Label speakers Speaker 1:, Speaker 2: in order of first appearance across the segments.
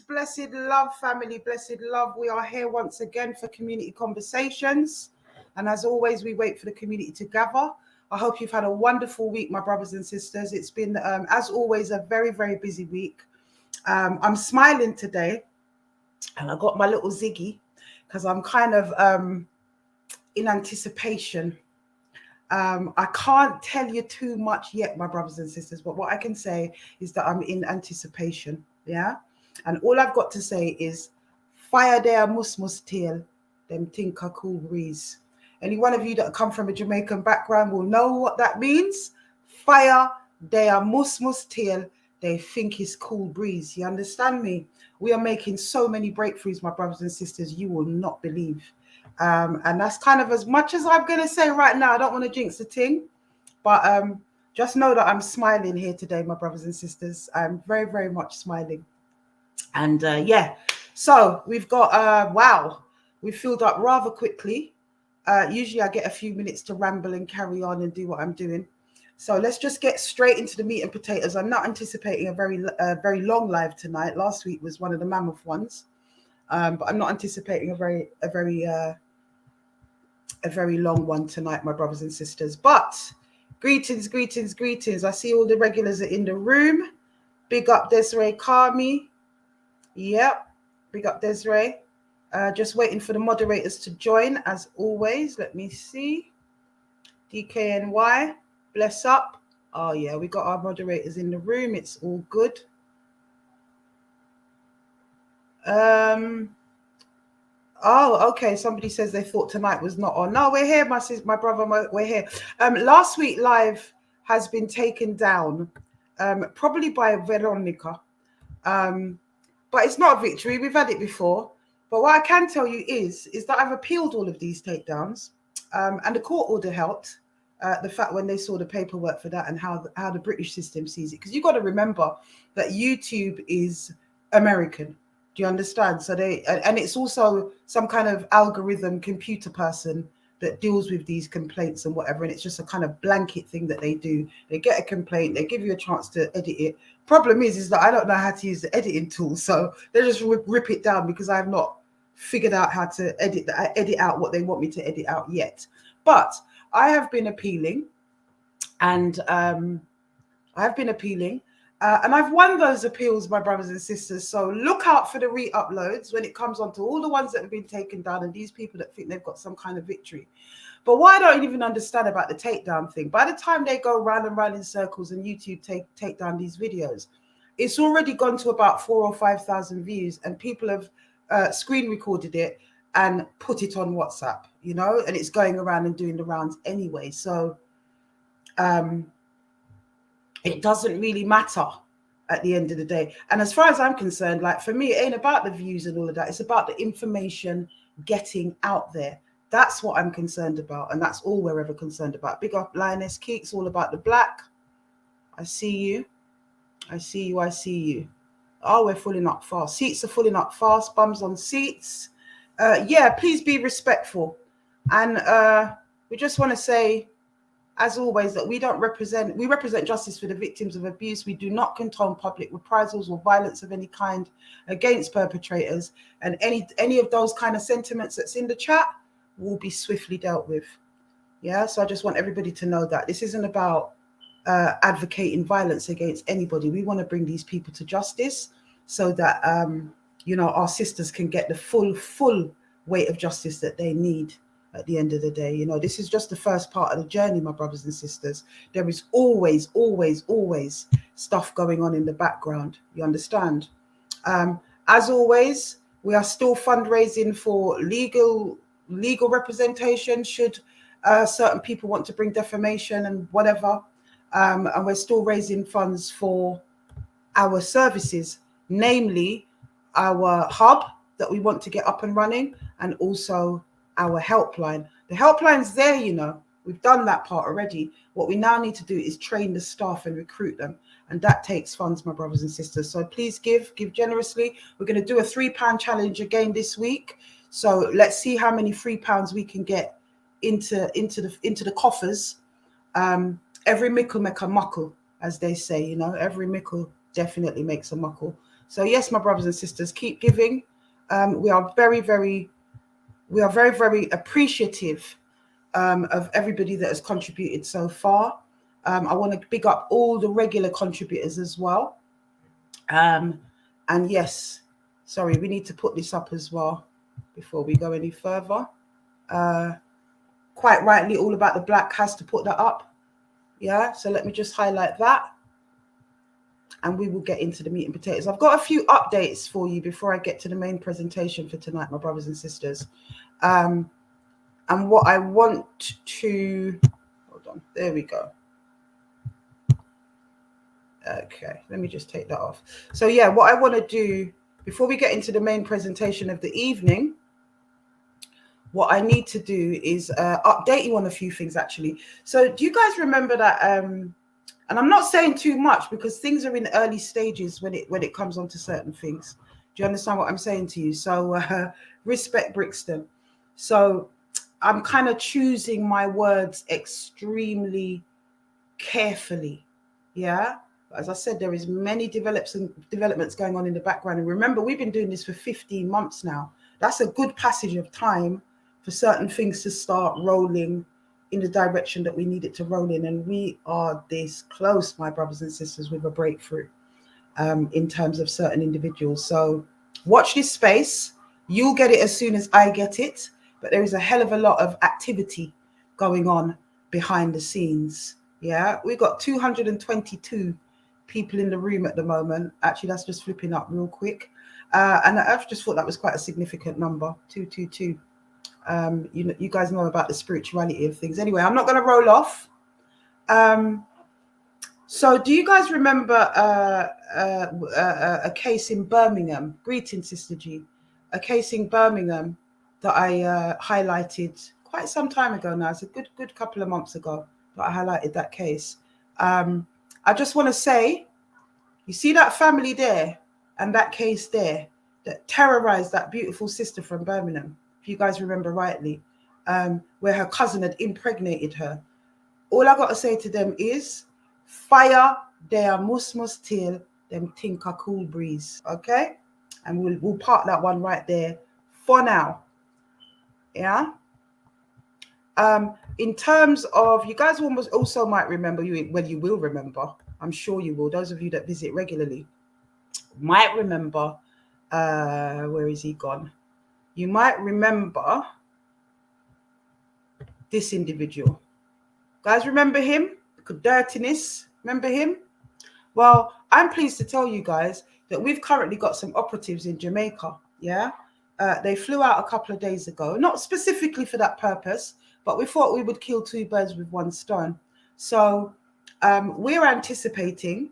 Speaker 1: Blessed love, family, blessed love. We are here once again for community conversations. And as always, we wait for the community to gather. I hope you've had a wonderful week, my brothers and sisters. It's been, as always, a very, very busy week. I'm smiling today, and I got my little Ziggy because I'm kind of in anticipation. I can't tell you too much yet, my brothers and sisters, but what I can say is that I'm in anticipation. Yeah. And all I've got to say is fire there mus tail, them think a cool breeze. Any one of you that come from a Jamaican background will know what that means. Fire there mus tail, they think it's cool breeze. You understand me? We are making so many breakthroughs, my brothers and sisters, you will not believe. And that's kind of as much as I'm going to say right now. I don't want to jinx the thing, but just know that I'm smiling here today, my brothers and sisters. I'm very, very much smiling. And yeah, so we've got, wow, we filled up rather quickly. Usually I get a few minutes to ramble and carry on and do what I'm doing. So let's just get straight into the meat and potatoes. I'm not anticipating a very long live tonight. Last week was one of the mammoth ones. But I'm not anticipating a very long one tonight, my brothers and sisters. But greetings. I see all the regulars are in the room. Big up Desiree Kami. Yep, big up Desiree. Just waiting for the moderators to join as always. Let me see. DKNY, bless up. Oh yeah, we got our moderators in the room. It's all good. Oh, okay. Somebody says they thought tonight was not on. No, we're here, my brother. We're here. Last week live has been taken down, probably by Veronica. But it's not a victory. We've had it before. But what I can tell you is that I've appealed all of these takedowns, and the court order helped. The fact when they saw the paperwork for that and how the British system sees it, because you've got to remember that YouTube is American. Do you understand? So and it's also some kind of algorithm computer person that deals with these complaints and whatever. And it's just a kind of blanket thing that they do. They get a complaint, they give you a chance to edit it. Problem is that I don't know how to use the editing tool. So they just rip it down because I've not figured out how to edit out what they want me to edit out yet. But I have been appealing and and I've won those appeals, my brothers and sisters. So look out for the re-uploads when it comes on to all the ones that have been taken down and these people that think they've got some kind of victory. But what I don't even understand about the takedown thing, by the time they go round and round in circles and YouTube take down these videos, it's already gone to about 4,000 or 5,000 views and people have screen recorded it and put it on WhatsApp, you know, and it's going around and doing the rounds anyway. So it doesn't really matter at the end of the day. And as far as I'm concerned, like for me, it ain't about the views and all of that. It's about the information getting out there. That's what I'm concerned about. And that's all we're ever concerned about. Big up Lioness Keeks, all about the black. I see you. Oh, we're filling up fast. Seats are filling up fast. Bums on seats. Yeah, please be respectful. And we just want to say, as always, that we represent justice for the victims of abuse. We do not condone public reprisals or violence of any kind against perpetrators. And any of those kind of sentiments that's in the chat will be swiftly dealt with. Yeah, so I just want everybody to know that this isn't about advocating violence against anybody. We want to bring these people to justice so that you know, our sisters can get the full weight of justice that they need. At the end of the day, you know, this is just the first part of the journey, my brothers and sisters. There is always stuff going on in the background. You understand? As always, we are still fundraising for legal representation should certain people want to bring defamation and whatever. And we're still raising funds for our services, namely our hub that we want to get up and running, and also our helpline. The helpline's there, you know. We've done that part already. What we now need to do is train the staff and recruit them. And that takes funds, my brothers and sisters. So please give generously. We're going to do a £3 challenge again this week. So let's see how many £3 we can get into the coffers. Every mickle make a muckle, as they say, you know. Every mickle definitely makes a muckle. So yes, my brothers and sisters, keep giving. We are very, very appreciative of everybody that has contributed so far. I want to big up all the regular contributors as well. And yes, sorry, we need to put this up as well before we go any further. Quite rightly, All About the Black has to put that up. Yeah, so let me just highlight that. And we will get into the meat and potatoes. I've got a few updates for you before I get to the main presentation for tonight, my brothers and sisters. And what I want to, hold on, there we go. Okay, let me just take that off. So yeah, what I want to do before we get into the main presentation of the evening, what I need to do is update you on a few things actually. So do you guys remember that, and I'm not saying too much because things are in early stages when it comes on to certain things. Do you understand what I'm saying to you? So respect Brixton. So I'm kind of choosing my words extremely carefully. Yeah. As I said, there is many developments going on in the background. And remember, we've been doing this for 15 months now. That's a good passage of time for certain things to start rolling in the direction that we need it to roll in. And we are this close, my brothers and sisters, with a breakthrough in terms of certain individuals. So watch this space. You'll get it as soon as I get it. But there is a hell of a lot of activity going on behind the scenes. Yeah, we've got 222 people in the room at the moment. Actually, that's just flipping up real quick. And I've just thought that was quite a significant number, 222. You guys know about the spirituality of things. Anyway, I'm not going to roll off. So do you guys remember a case in Birmingham? Greetings, Sister G. A case in Birmingham that I highlighted quite some time ago now. It's a good couple of months ago that I highlighted that case. I just want to say, you see that family there and that case there that terrorized that beautiful sister from Birmingham, if you guys remember rightly, where her cousin had impregnated her. All I got to say to them is, fire their musmus tail, them think a cool breeze, okay? And we'll park that one right there for now. Yeah. In terms of, you guys almost also might remember, you will remember, I'm sure you will, those of you that visit regularly might remember, where is he gone? You might remember this individual. Guys, remember him? The dirtiness, remember him? Well, I'm pleased to tell you guys that we've currently got some operatives in Jamaica, yeah? They flew out a couple of days ago, not specifically for that purpose, but we thought we would kill two birds with one stone. So we're anticipating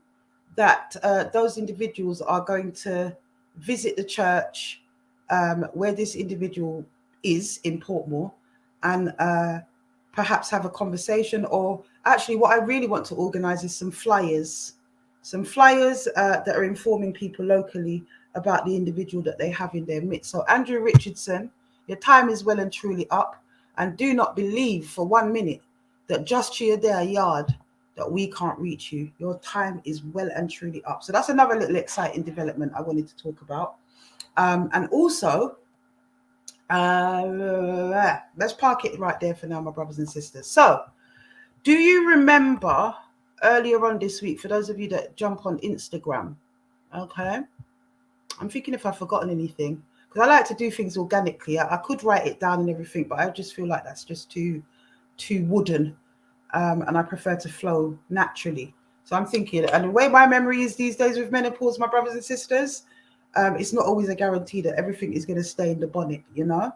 Speaker 1: that those individuals are going to visit the church where this individual is in Portmore and perhaps have a conversation, or actually what I really want to organize is some flyers that are informing people locally about the individual that they have in their midst. So Andrew Richardson, your time is well and truly up, and do not believe for 1 minute that just to your their yard that we can't reach you. Your time is well and truly up. So that's another little exciting development I wanted to talk about. And also, let's park it right there for now, my brothers and sisters. So do you remember earlier on this week, for those of you that jump on Instagram, okay, I'm thinking if I've forgotten anything, because I like to do things organically. I could write it down and everything, but I just feel like that's just too wooden, and I prefer to flow naturally. So I'm thinking, and the way my memory is these days with menopause, my brothers and sisters, it's not always a guarantee that everything is going to stay in the bonnet, you know.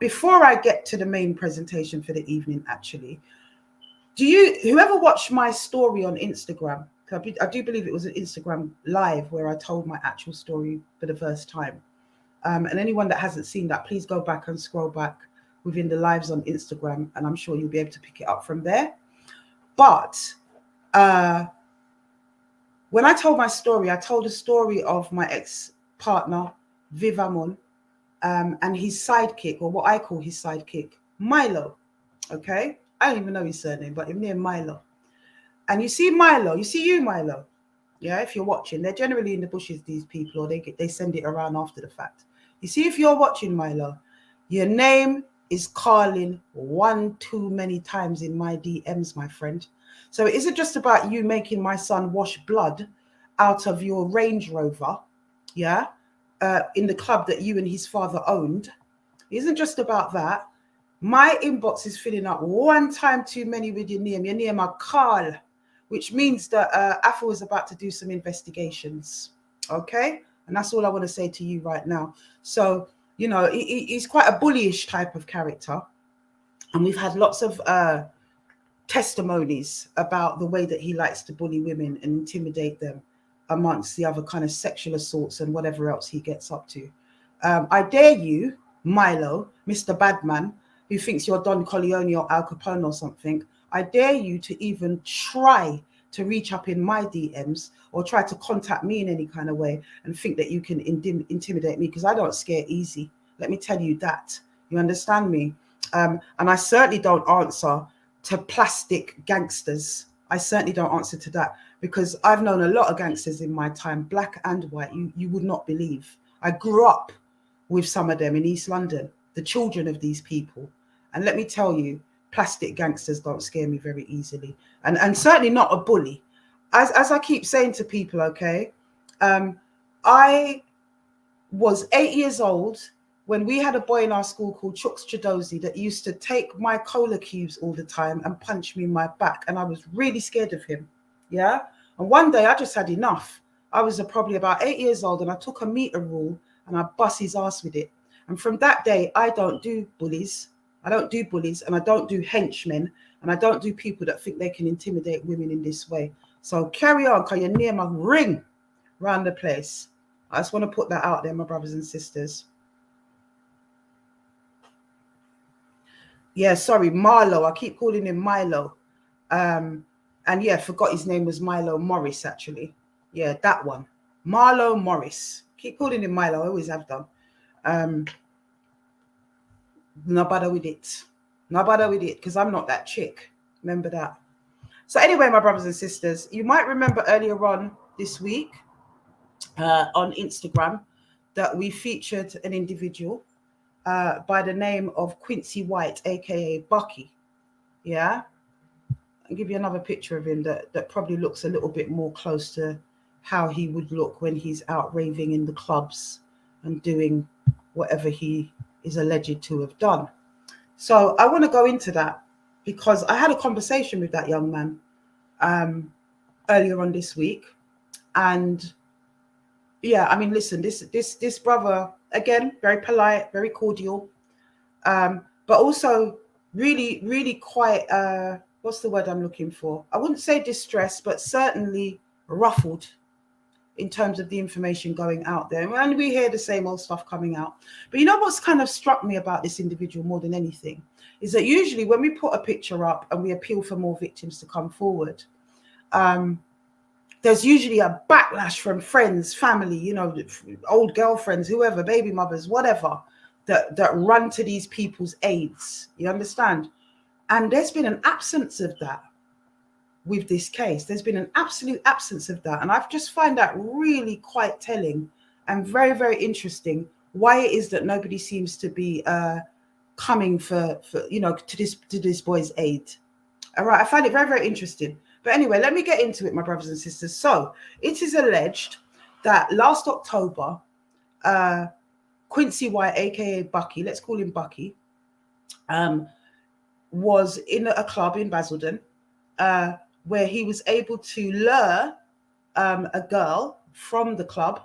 Speaker 1: Before I get to the main presentation for the evening, actually, whoever watched my story on Instagram, I do believe it was an Instagram live where I told my actual story for the first time. And anyone that hasn't seen that, please go back and scroll back within the lives on Instagram, and I'm sure you'll be able to pick it up from there. But when I told my story, I told the story of my ex-partner, Vivamon, and his sidekick, or what I call his sidekick, Milo. Okay? I don't even know his surname, but his name Milo. And you see Milo, Milo. Yeah, if you're watching, they're generally in the bushes, these people, or they send it around after the fact. You see, if you're watching, Milo, your name is calling one too many times in my DMs, my friend. So it isn't just about you making my son wash blood out of your Range Rover, yeah, in the club that you and his father owned. It isn't just about that. My inbox is filling up one time too many with your name. Your name are Carl, which means that Afua is about to do some investigations. Okay? And that's all I want to say to you right now. So, you know, he's quite a bullyish type of character. And we've had lots of testimonies about the way that he likes to bully women and intimidate them, amongst the other kind of sexual assaults and whatever else he gets up to. I dare you, Milo, Mr. Badman, who thinks you're Don Corleone or Al Capone or something, I dare you to even try to reach up in my DMs or try to contact me in any kind of way and think that you can intimidate me, because I don't scare easy. Let me tell you that. You understand me? And I certainly don't answer to plastic gangsters. I certainly don't answer to that, because I've known a lot of gangsters in my time, black and white. You would not believe. I grew up with some of them in East London, the children of these people. And let me tell you, plastic gangsters don't scare me very easily. And certainly not a bully. As I keep saying to people, okay, I was 8 years old when we had a boy in our school called Chooks Chidozi that used to take my cola cubes all the time and punch me in my back. And I was really scared of him. Yeah. And one day I just had enough. I was probably about 8 years old, and I took a meter rule and I bust his ass with it. And from that day, I don't do bullies. I don't do bullies, and I don't do henchmen, and I don't do people that think they can intimidate women in this way. So carry on, because you're near my ring round the place. I just want to put that out there, my brothers and sisters. Yeah, sorry, Marlo. I keep calling him Milo. And yeah, forgot his name was Milo Morris, actually. Yeah, that one. Marlo Morris. Keep calling him Milo. I always have done. No bother with it. No bother with it, because I'm not that chick. Remember that. So anyway, my brothers and sisters, you might remember earlier on this week on Instagram that we featured an individual by the name of Quincy White, aka Bucky. Yeah. I'll give you another picture of him that probably looks a little bit more close to how he would look when he's out raving in the clubs and doing whatever he is alleged to have done. So I want to go into that because I had a conversation with that young man earlier on this week. And yeah, I mean, listen, this brother, again, very polite, very cordial, but also really, really quite, what's the word I'm looking for? I wouldn't say distressed, but certainly ruffled in terms of the information going out there. And we hear the same old stuff coming out. But you know what's kind of struck me about this individual more than anything is that usually when we put a picture up and we appeal for more victims to come forward, there's usually a backlash from friends, family, you know, old girlfriends, whoever, baby mothers, whatever, that run to these people's aids. You understand? And there's been an absence of that with this case. There's been an absolute absence of that. And I've just find that really quite telling and very, very interesting why it is that nobody seems to be coming for you know, to this boy's aid. All right, I find it very, very interesting. But anyway, let me get into it, my brothers and sisters. So it is alleged that last October, Quincy White, aka Bucky, let's call him Bucky, was in a club in Basildon where he was able to lure a girl from the club.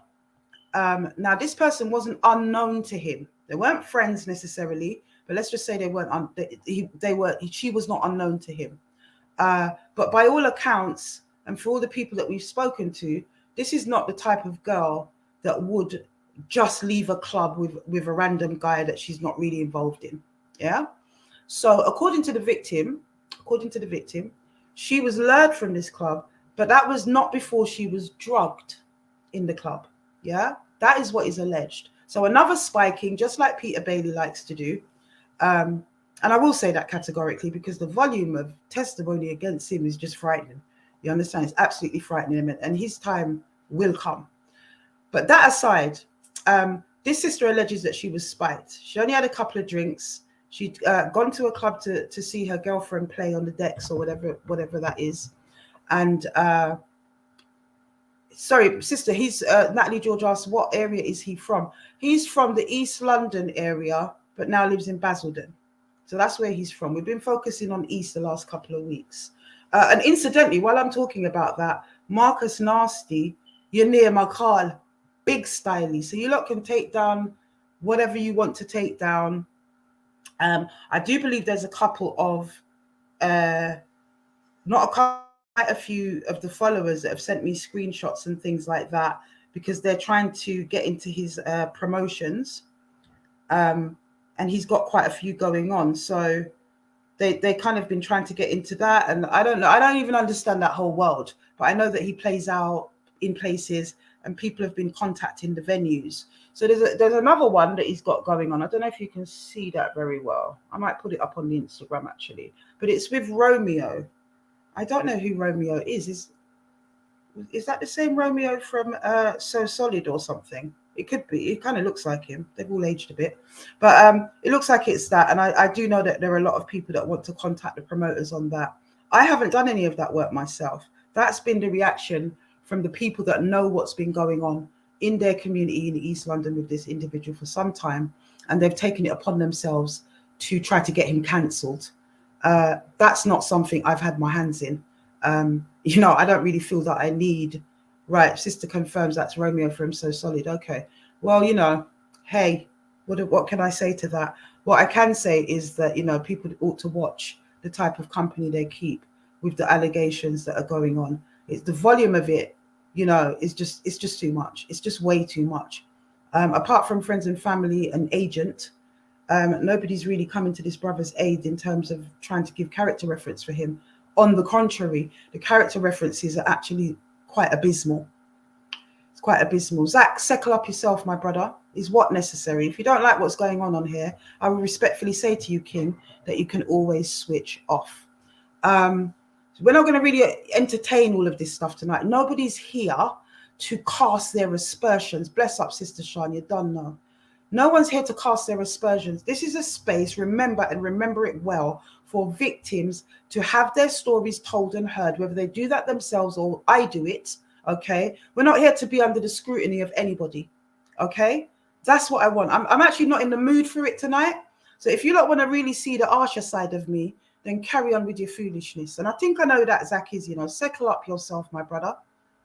Speaker 1: Now, this person wasn't unknown to him. They weren't friends necessarily, but let's just say they weren't. She was not unknown to him. But by all accounts, and for all the people that we've spoken to, this is not the type of girl that would just leave a club with a random guy that she's not really involved in. Yeah. So according to the victim, she was lured from this club, but that was not before she was drugged in the club. Yeah. That is what is alleged. So another spiking, just like Peter Bailey likes to do. And I will say that categorically because the volume of testimony against him is just frightening. You understand? It's absolutely frightening him, and his time will come. But that aside, this sister alleges that she was spiked. She only had a couple of drinks. She'd gone to a club to see her girlfriend play on the decks or whatever that is. And sorry, sister, he's Natalie George asked, what area is he from? He's from the East London area, but now lives in Basildon. So that's where he's from. We've been focusing on East the last couple of weeks. And incidentally, while I'm talking about that, Marcus Nasty, you're near my car, big styly. So you lot can take down whatever you want to take down. I do believe there's a couple of, quite a few of the followers that have sent me screenshots and things like that, because they're trying to get into his promotions. And he's got quite a few going on. So they kind of been trying to get into that. And I don't know. I don't even understand that whole world. But I know that he plays out in places and people have been contacting the venues. So there's another one that he's got going on. I don't know if you can see that very well. I might put it up on the Instagram actually. But it's with Romeo. I don't know who Romeo is. Is that the same Romeo from So Solid or something? It could be. It kind of looks like him. They've all aged a bit. But it looks like it's that. And I do know that there are a lot of people that want to contact the promoters on that. I haven't done any of that work myself. That's been the reaction from the people that know what's been going on in their community in East London with this individual for some time. And they've taken it upon themselves to try to get him cancelled. That's not something I've had my hands in. You know, I don't really feel that I need, right, sister confirms that's Romeo from So Solid. Okay. Well, you know, hey, what can I say to that? What I can say is that, you know, people ought to watch the type of company they keep with the allegations that are going on. It's the volume of it, you know, it's just too much. It's just way too much. Apart from friends and family and agent, nobody's really coming to this brother's aid in terms of trying to give character reference for him. On the contrary, the character references are actually quite abysmal. It's quite abysmal. Zach, settle up yourself, my brother. Is what necessary? If you don't like what's going on here, I will respectfully say to you, King, that you can always switch off. We're not going to really entertain all of this stuff tonight. Nobody's here to cast their aspersions. Bless up, Sister Sean, you're done now. No one's here to cast their aspersions. This is a space, remember and remember it well, for victims to have their stories told and heard, whether they do that themselves or I do it, okay? We're not here to be under the scrutiny of anybody, okay? That's what I want. I'm actually not in the mood for it tonight. So if you don't want to really see the harsher side of me, then carry on with your foolishness. And I think I know that Zach is, you know, settle up yourself, my brother,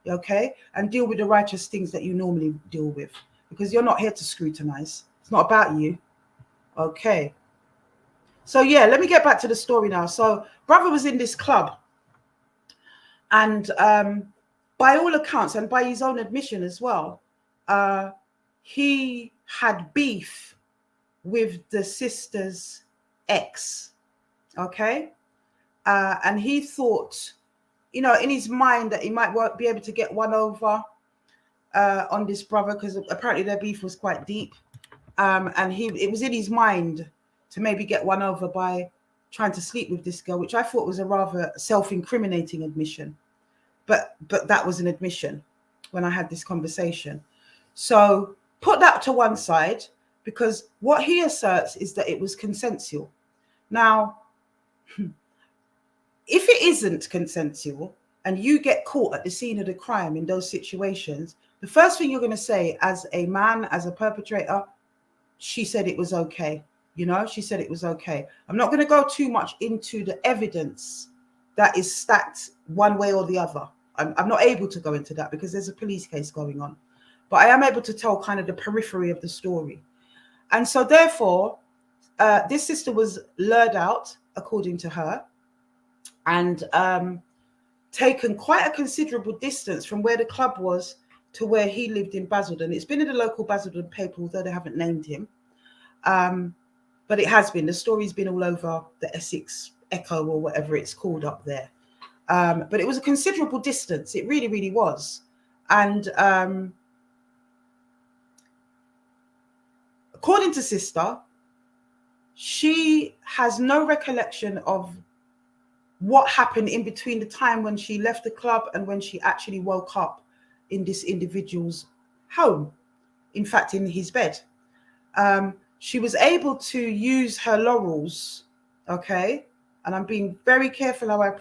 Speaker 1: okay? And deal with the righteous things that you normally deal with. Because you're not here to scrutinize. It's not about you. Okay. So, yeah, let me get back to the story now. So, brother was in this club. And by all accounts, and by his own admission as well, he had beef with the sister's ex. Okay. And he thought, you know, in his mind that he might be able to get one over on this brother, because apparently their beef was quite deep, and it was in his mind to maybe get one over by trying to sleep with this girl, which I thought was a rather self-incriminating admission, but that was an admission when I had this conversation. So put that to one side, because what he asserts is that it was consensual. Now, if it isn't consensual and you get caught at the scene of the crime in those situations, the first thing you're going to say as a man, as a perpetrator, she said it was okay. You know, she said it was okay. I'm not going to go too much into the evidence that is stacked one way or the other. I'm not able to go into that because there's a police case going on. But I am able to tell kind of the periphery of the story. And so therefore, this sister was lured out, according to her, and taken quite a considerable distance from where the club was to where he lived in Basildon. It's been in the local Basildon paper, although they haven't named him. But it has been. The story's been all over the Essex Echo or whatever it's called up there. But it was a considerable distance. It really, really was. And according to sister, she has no recollection of what happened in between the time when she left the club and when she actually woke up in this individual's home, in fact, in his bed. She was able to use her laurels, okay? And I'm being very careful how I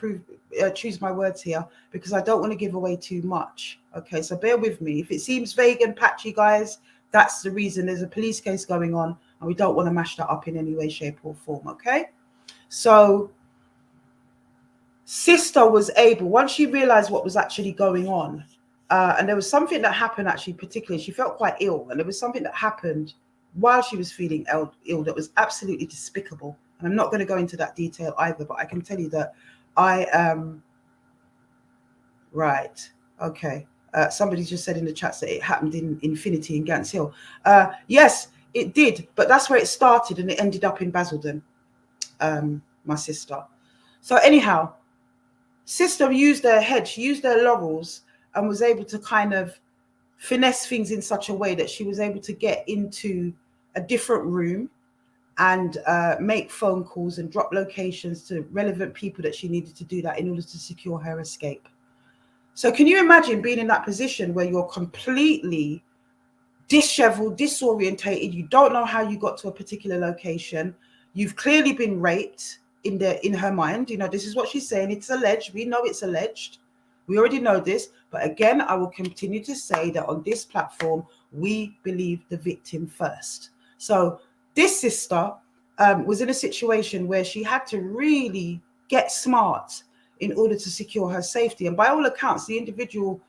Speaker 1: choose my words here, because I don't want to give away too much, okay? So bear with me. If it seems vague and patchy, guys, that's the reason. There's a police case going on, and we don't want to mash that up in any way, shape, or form, okay? So Sister was able, once she realized what was actually going on, and there was something that happened actually, particularly, she felt quite ill, and there was something that happened while she was feeling ill that was absolutely despicable. And I'm not going to go into that detail either, but I can tell you that I am right. Okay. Somebody just said in the chat that it happened in Infinity in Gants Hill. Yes, it did, but that's where it started, and it ended up in Basildon, my sister. So anyhow, Sister used her head, she used her laurels, and was able to kind of finesse things in such a way that she was able to get into a different room and make phone calls and drop locations to relevant people that she needed to do that in order to secure her escape. So can you imagine being in that position where you're completely disheveled, disorientated, you don't know how you got to a particular location, you've clearly been raped in her mind, you know, this is what she's saying, it's alleged, we know it's alleged, we already know this, but again, I will continue to say that on this platform, we believe the victim first. So this sister was in a situation where she had to really get smart in order to secure her safety. And by all accounts, the individual,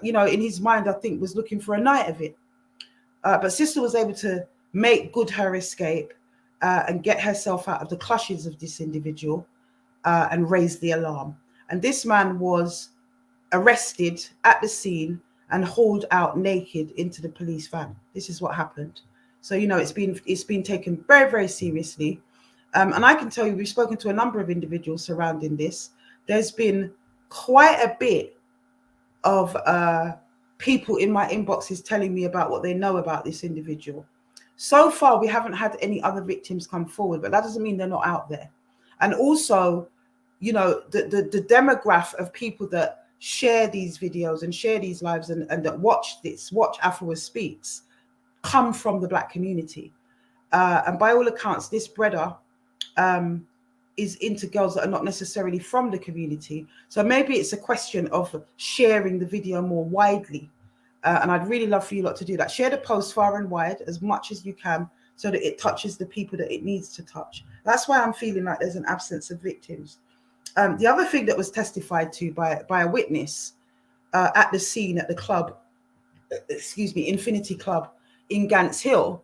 Speaker 1: you know, in his mind, I think, was looking for a night of it. But Sister was able to make good her escape and get herself out of the clutches of this individual and raise the alarm. And this man was arrested at the scene and hauled out naked into the police van. This is what happened. So, you know, it's been taken very, very seriously. And I can tell you, we've spoken to a number of individuals surrounding this. There's been quite a bit of people in my inboxes telling me about what they know about this individual. So far, we haven't had any other victims come forward, but that doesn't mean they're not out there. And also, you know, the demographic of people that share these videos and share these lives and that watch Afua Speaks come from the Black community. And by all accounts, this brother is into girls that are not necessarily from the community. So maybe it's a question of sharing the video more widely. And I'd really love for you lot to do that. Share the post far and wide as much as you can so that it touches the people that it needs to touch. That's why I'm feeling like there's an absence of victims. The other thing that was testified to by a witness at the scene at the club, Infinity Club in Gants Hill,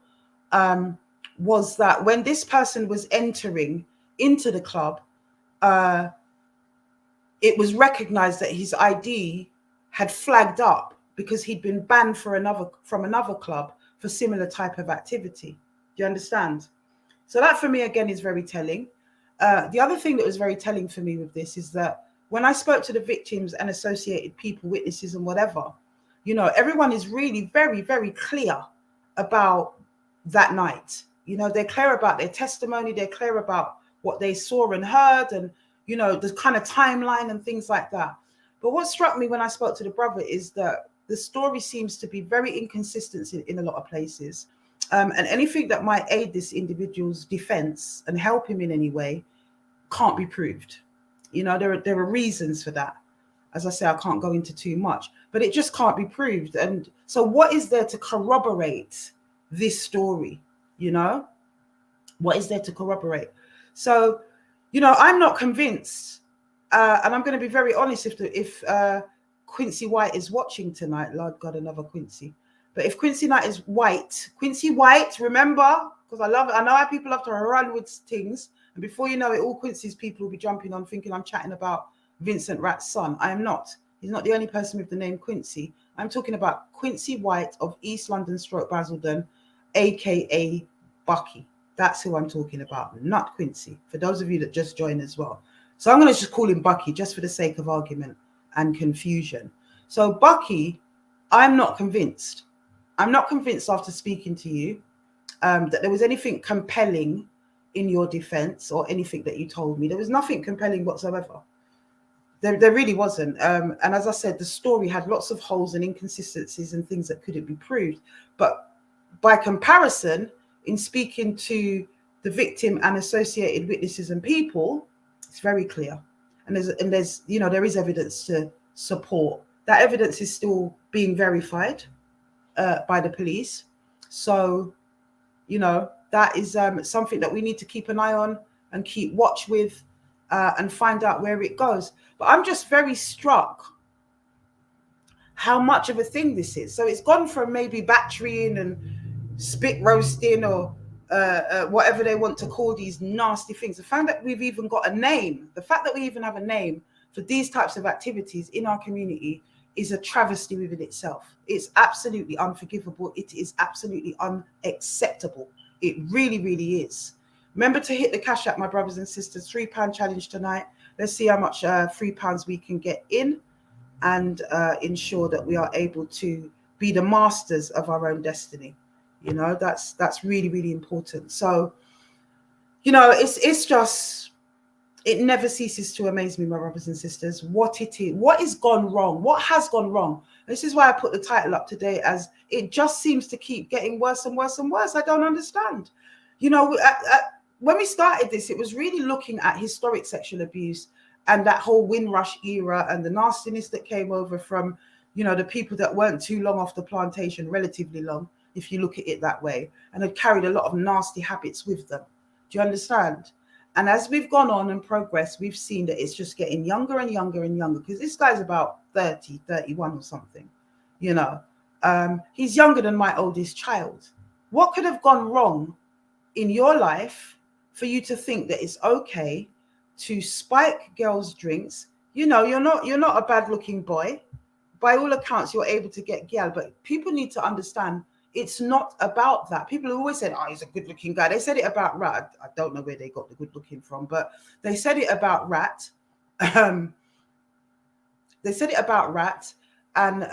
Speaker 1: was that when this person was entering into the club, it was recognized that his ID had flagged up because he'd been banned from another club for similar type of activity. Do you understand? So that for me, again, is very telling. The other thing that was very telling for me with this is that when I spoke to the victims and associated people, witnesses and whatever, you know, everyone is really very, very clear about that night. You know, they're clear about their testimony. They're clear about what they saw and heard and, you know, the kind of timeline and things like that. But what struck me when I spoke to the brother is that the story seems to be very inconsistent in a lot of places. And anything that might aid this individual's defense and help him in any way can't be proved. You know, there are reasons for that. As I say, I can't go into too much, but it just can't be proved. And so what is there to corroborate this story? You know, what is there to corroborate? So, you know, I'm not convinced. And I'm going to be very honest, if Quincy White is watching tonight, Lord God, another Quincy. But if Quincy White, remember, because I know how people love to run with things. And before you know it, all Quincy's people will be jumping on thinking I'm chatting about Vincent Rat's son. I am not. He's not the only person with the name Quincy. I'm talking about Quincy White of East London / Basildon, aka Bucky. That's who I'm talking about, not Quincy, for those of you that just joined as well. So I'm going to just call him Bucky just for the sake of argument and confusion. So Bucky, I'm not convinced. I'm not convinced after speaking to you that there was anything compelling in your defense or anything that you told me. There was nothing compelling whatsoever. There really wasn't. And as I said, the story had lots of holes and inconsistencies and things that couldn't be proved. But by comparison, in speaking to the victim and associated witnesses and people, it's very clear. And there's there is evidence to support. That evidence is still being verified by the police. So, that is something that we need to keep an eye on and keep watch with and find out where it goes. But I'm just very struck how much of a thing this is. So it's gone from maybe batterying and spit roasting or whatever they want to call these nasty things. The fact that we've even got a name, the fact that we even have a name for these types of activities in our community is a travesty within itself. It's absolutely unforgivable. It is absolutely unacceptable. It really, really is. Remember to hit the cash app, my brothers and sisters. £3 challenge tonight. Let's see how much £3 we can get in and ensure that we are able to be the masters of our own destiny. That's really, really important. So, it's just, it never ceases to amaze me, my brothers and sisters, what is gone wrong, what has gone wrong. This is why I put the title up today as it just seems to keep getting worse and worse and worse. I don't understand. When we started this, it was really looking at historic sexual abuse and that whole Windrush era and the nastiness that came over from, the people that weren't too long off the plantation, relatively long, if you look at it that way, and had carried a lot of nasty habits with them. Do you understand? And as we've gone on and progressed, we've seen that it's just getting younger and younger and younger, because this guy's about 30, 31 or something, he's younger than my oldest child. What could have gone wrong in your life for you to think that it's okay to spike girls' drinks? You're not a bad looking boy. By all accounts, you're able to get gal, but people need to understand it's not about that. People always said, he's a good looking guy. They said it about Rat. I don't know where they got the good looking from, but they said it about Rat. They said it about Rat. And,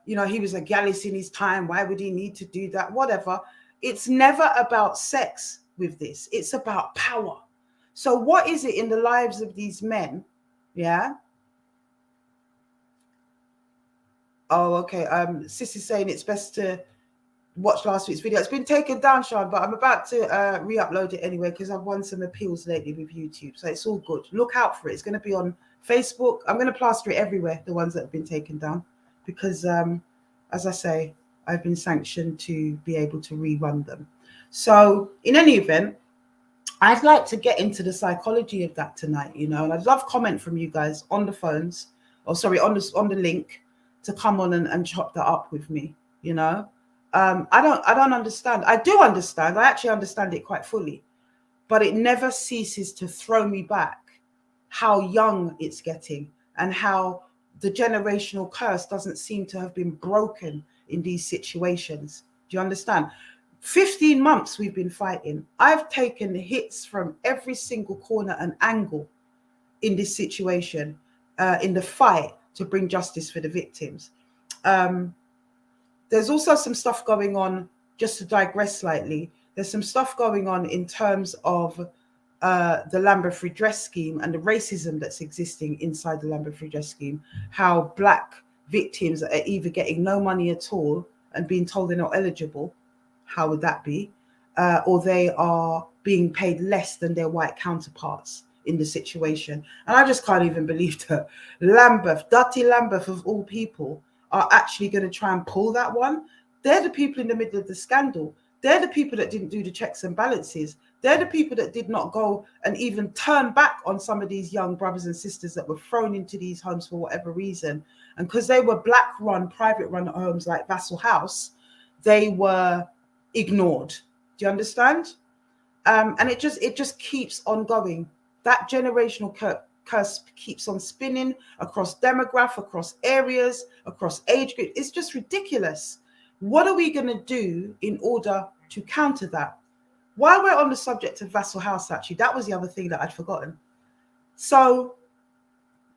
Speaker 1: he was a gallus in his time. Why would he need to do that? Whatever. It's never about sex with this. It's about power. So what is it in the lives of these men? Yeah. Oh, okay. Sis is saying it's best to watch last week's video. It's been taken down, Sean, but I'm about to re-upload it anyway because I've won some appeals lately with YouTube. So it's all good. Look out for it. It's going to be on Facebook. I'm going to plaster it everywhere, the ones that have been taken down, because as I say, I've been sanctioned to be able to rerun them. So in any event, I'd like to get into the psychology of that tonight, and I'd love comment from you guys on the phones, on the link, to come on and chop that up with me. I don't understand. I do understand. I actually understand it quite fully, but it never ceases to throw me back how young it's getting and how the generational curse doesn't seem to have been broken in these situations. Do you understand? 15 months we've been fighting. I've taken hits from every single corner and angle in this situation, in the fight to bring justice for the victims. There's also some stuff going on, just to digress slightly, there's some stuff going on in terms of the Lambeth Redress Scheme and the racism that's existing inside the Lambeth Redress Scheme, how Black victims are either getting no money at all and being told they're not eligible, how would that be? Or they are being paid less than their white counterparts in the situation. And I just can't even believe that Lambeth, dirty Lambeth of all people, are actually going to try and pull that one. They're the people in the middle of the scandal. They're the people that didn't do the checks and balances. They're the people that did not go and even turn back on some of these young brothers and sisters that were thrown into these homes for whatever reason. And because they were Black-run, private-run homes like Vassal House, they were ignored. Do you understand? And it just keeps on going. That generational curse keeps on spinning across demographic, across areas, across age group. It's just ridiculous. What are we going to do in order to counter that? While we're on the subject of Vassal House, actually, that was the other thing that I'd forgotten. So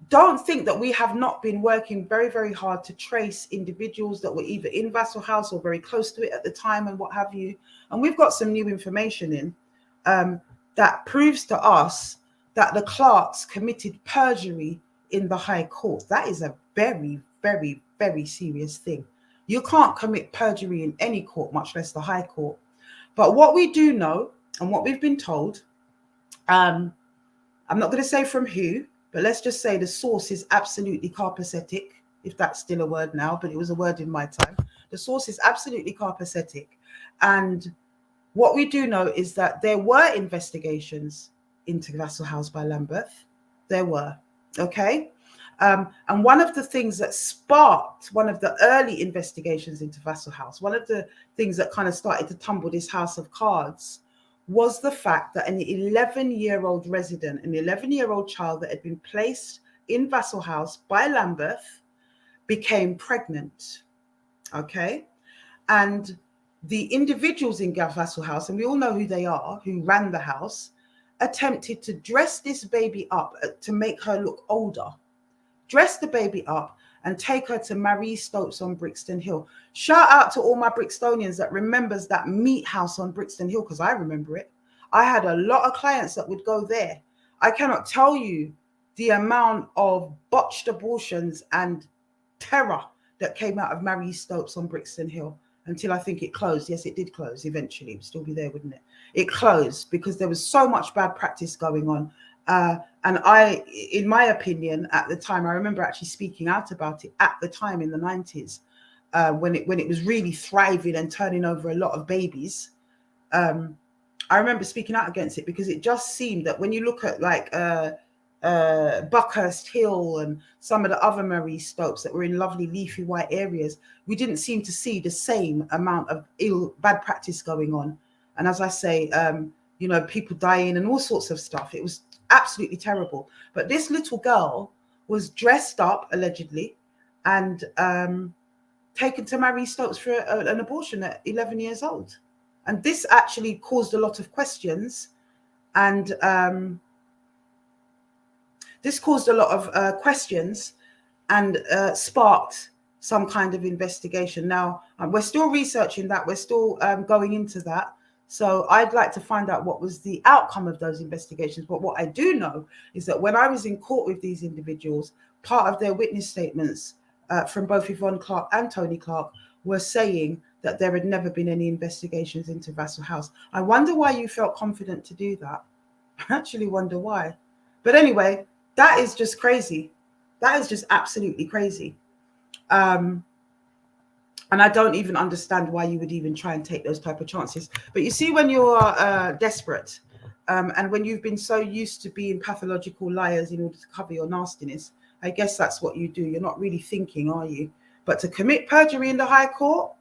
Speaker 1: don't think that we have not been working very, very hard to trace individuals that were either in Vassal House or very close to it at the time and what have you. And we've got some new information in. that proves to us that the clerks committed perjury in the High Court. That is a very, very, very serious thing. You can't commit perjury in any court, much less the High Court. But what we do know, and what we've been told, I'm not going to say from who, but let's just say the source is absolutely carpacetic, if that's still a word now, but it was a word in my time. The source is absolutely carpacetic. And what we do know is that there were investigations into Vassal House by Lambeth. There were, okay? And one of the things that sparked one of the early investigations into Vassal House, one of the things that kind of started to tumble this house of cards, was the fact that an 11-year-old resident, an 11-year-old child that had been placed in Vassal House by Lambeth, became pregnant, okay? And the individuals in Vassal House, and we all know who they are, who ran the house, attempted to dress this baby up to make her look older, dress the baby up and take her to Marie Stopes on Brixton Hill. Shout out to all my Brixtonians that remembers that meat house on Brixton Hill, because I remember it. I had a lot of clients that would go there. I cannot tell you the amount of botched abortions and terror that came out of Marie Stopes on Brixton Hill until I think it closed. Yes, it did close eventually. It would still be there, wouldn't it? It closed because there was so much bad practice going on. And I, in my opinion, at the time, I remember actually speaking out about it at the time in the 90s, when it was really thriving and turning over a lot of babies. I remember speaking out against it because it just seemed that when you look at like Buckhurst Hill and some of the other Marie Stopes that were in lovely leafy white areas, we didn't seem to see the same amount of bad practice going on. And as I say, people dying and all sorts of stuff. It was absolutely terrible. But this little girl was dressed up, allegedly, and taken to Marie Stopes for an abortion at 11 years old. And this actually caused a lot of questions. And this caused a lot of questions and sparked some kind of investigation. Now, we're still researching that. We're still going into that. So I'd like to find out what was the outcome of those investigations. But what I do know is that when I was in court with these individuals, part of their witness statements from both Yvonne Clark and Tony Clark were saying that there had never been any investigations into Vassal House. I wonder why you felt confident to do that. I actually wonder why. But anyway, that is just crazy. That is just absolutely crazy. And I don't even understand why you would even try and take those type of chances. But you see, when you're desperate and when you've been so used to being pathological liars in order to cover your nastiness, I guess that's what you do. You're not really thinking, are you? But to commit perjury in the High Court,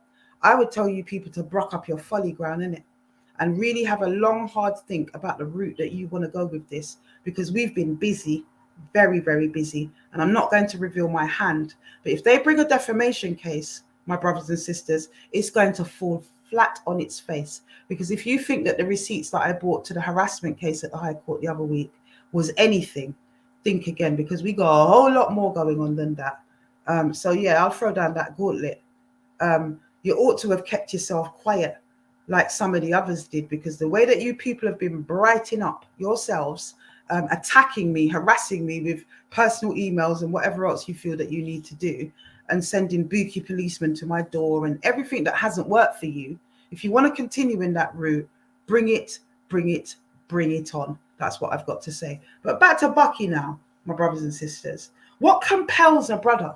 Speaker 1: I would tell you people to bruck up your folly ground, innit? And really have a long, hard think about the route that you want to go with this, because we've been busy, very, very busy. And I'm not going to reveal my hand. But if they bring a defamation case, my brothers and sisters, it's going to fall flat on its face. Because if you think that the receipts that I bought to the harassment case at the High Court the other week was anything, think again, because we got a whole lot more going on than that. So yeah, I'll throw down that gauntlet. You ought to have kept yourself quiet like some of the others did, because the way that you people have been brighting up yourselves, attacking me, harassing me with personal emails and whatever else you feel that you need to do, and sending Bucky policemen to my door and everything that hasn't worked for you. If you want to continue in that route, bring it on. That's what I've got to say. But back to Bucky now, my brothers and sisters. What compels a brother?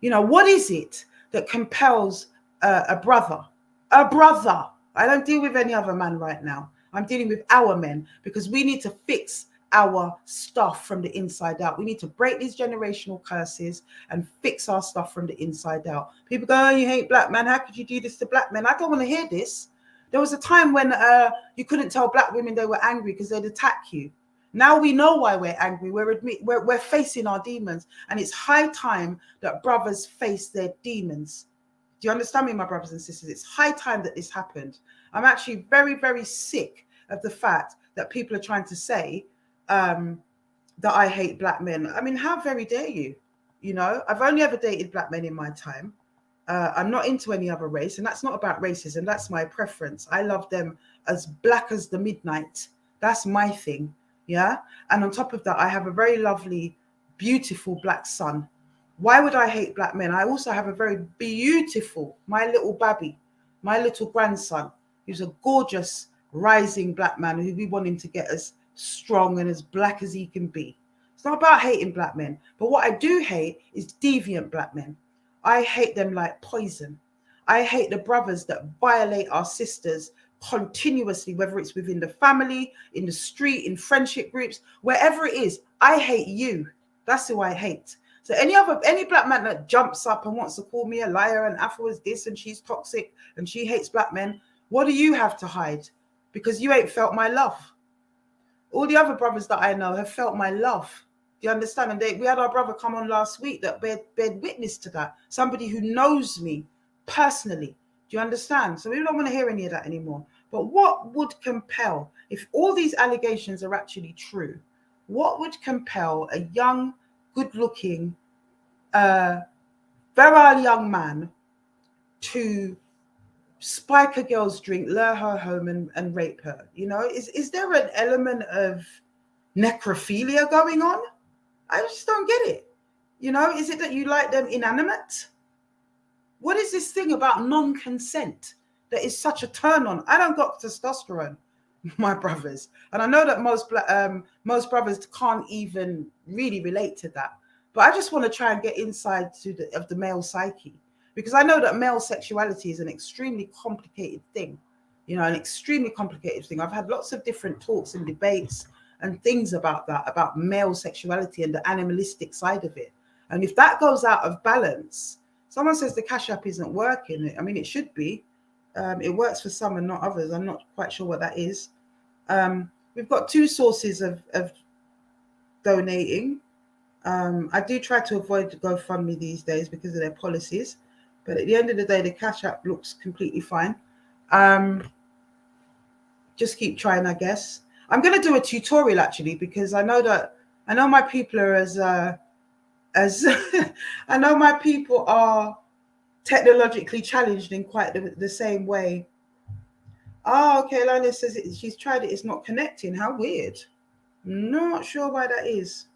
Speaker 1: You know, what is it that compels a brother? A brother. I don't deal with any other man right now. I'm dealing with our men, because we need to fix our stuff from the inside out. We need to break these generational curses and fix our stuff from the inside out. People go, oh, you hate black men. How could you do this to black men? I don't want to hear this. There was a time when you couldn't tell black women they were angry because they'd attack you. Now we know why we're angry. We're facing our demons. And it's high time that brothers face their demons. Do you understand me, my brothers and sisters? It's high time that this happened. I'm actually very, very sick of the fact that people are trying to say that I hate black men. I mean, how very dare you? You know, I've only ever dated black men in my time. I'm not into any other race, and that's not about racism. That's my preference. I love them as black as the midnight. That's my thing. Yeah. And on top of that, I have a very lovely, beautiful black son. Why would I hate black men? I also have a very beautiful, my little baby, my little grandson, who's a gorgeous, rising black man who we want him to get as strong and as black as he can be. It's not about hating black men. But what I do hate is deviant black men. I hate them like poison. I hate the brothers that violate our sisters continuously, whether it's within the family, in the street, in friendship groups, wherever it is. I hate you. That's who I hate. So any black man that jumps up and wants to call me a liar and Afua is this and she's toxic and she hates black men, what do you have to hide? Because you ain't felt my love. All the other brothers that I know have felt my love. Do you understand? And we had our brother come on last week that bear witness to that. Somebody who knows me personally. Do you understand? So we don't want to hear any of that anymore. But what would compel, if all these allegations are actually true, what would compel a young, good-looking, virile young man to spike a girl's drink, lure her home and rape her? You know, is there an element of necrophilia going on? I just don't get it. You know, is it that you like them inanimate? What is this thing about non-consent that is such a turn on? I don't got testosterone, my brothers. And I know that most brothers can't even really relate to that. But I just want to try and get inside of the male psyche, because I know that male sexuality is an extremely complicated thing. You know, an extremely complicated thing. I've had lots of different talks and debates and things about that, about male sexuality and the animalistic side of it. And if that goes out of balance, someone says the Cash App isn't working. I mean, it should be. It works for some and not others. I'm not quite sure what that is. We've got two sources of donating. I do try to avoid GoFundMe these days because of their policies. But at the end of the day, the Cash App looks completely fine. Just keep trying, I guess. I'm going to do a tutorial actually, because I know my people are as I know my people are technologically challenged in quite the same way. Oh, okay. Lila says she's tried it. It's not connecting. How weird. Not sure why that is.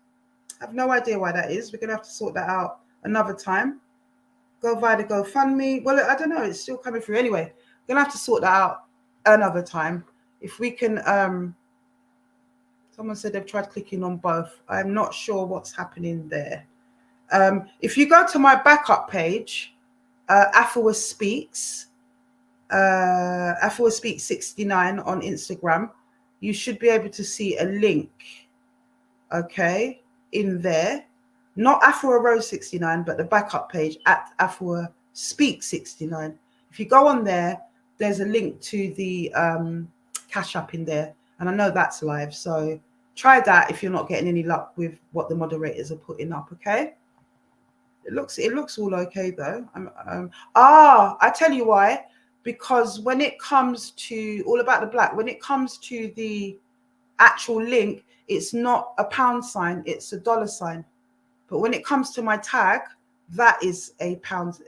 Speaker 1: I have no idea why that is. We're going to have to sort that out another time. Go via the GoFundMe. Well, I don't know. It's still coming through. Anyway, we're going to have to sort that out another time. If we can... Someone said they've tried clicking on both. I'm not sure what's happening there. If you go to my backup page, Afua Speaks, Afua Speaks 69 on Instagram, you should be able to see a link, okay, in there. Not Afua Rose 69, but the backup page at Afua Speaks 69. If you go on there, there's a link to the Cash App in there. And I know that's live, so try that if you're not getting any luck with what the moderators are putting up, okay? It looks all okay though. I tell you why. Because when it comes to All About the Black, when it comes to the actual link, it's not a £, it's a $sign. But when it comes to my tag, that is a pound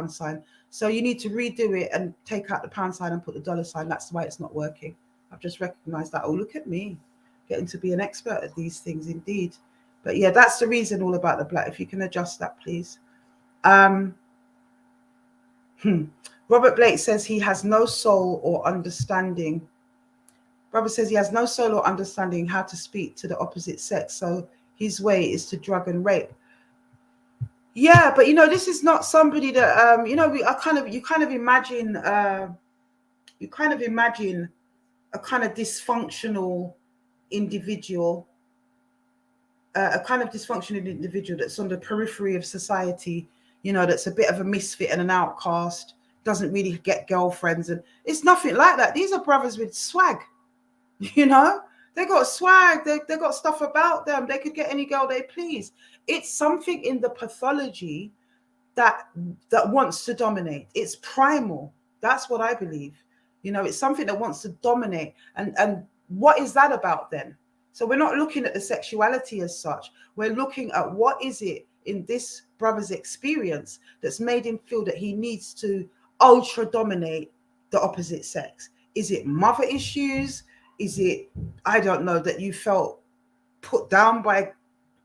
Speaker 1: sign. So you need to redo it and take out the £sign and put the $sign. That's why it's not working. I've just recognized that. Oh, look at me getting to be an expert at these things indeed. But yeah, that's the reason All About the Black. If you can adjust that, please. Robert Blake says he has no soul or understanding. Robert says he has no soul or understanding how to speak to the opposite sex. So his way is to drug and rape. Yeah, but you know, this is not somebody that you know, you kind of imagine a kind of dysfunctional individual, that's on the periphery of society, you know, that's a bit of a misfit and an outcast, doesn't really get girlfriends. And it's nothing like that. These are brothers with swag, you know, they got swag, they got stuff about them. They could get any girl they please. It's something in the pathology that wants to dominate. It's primal. That's what I believe. You know, it's something that wants to dominate. And what is that about then? So we're not looking at the sexuality as such. We're looking at what is it in this brother's experience that's made him feel that he needs to ultra dominate the opposite sex. Is it mother issues? Is it, I don't know, that you felt put down by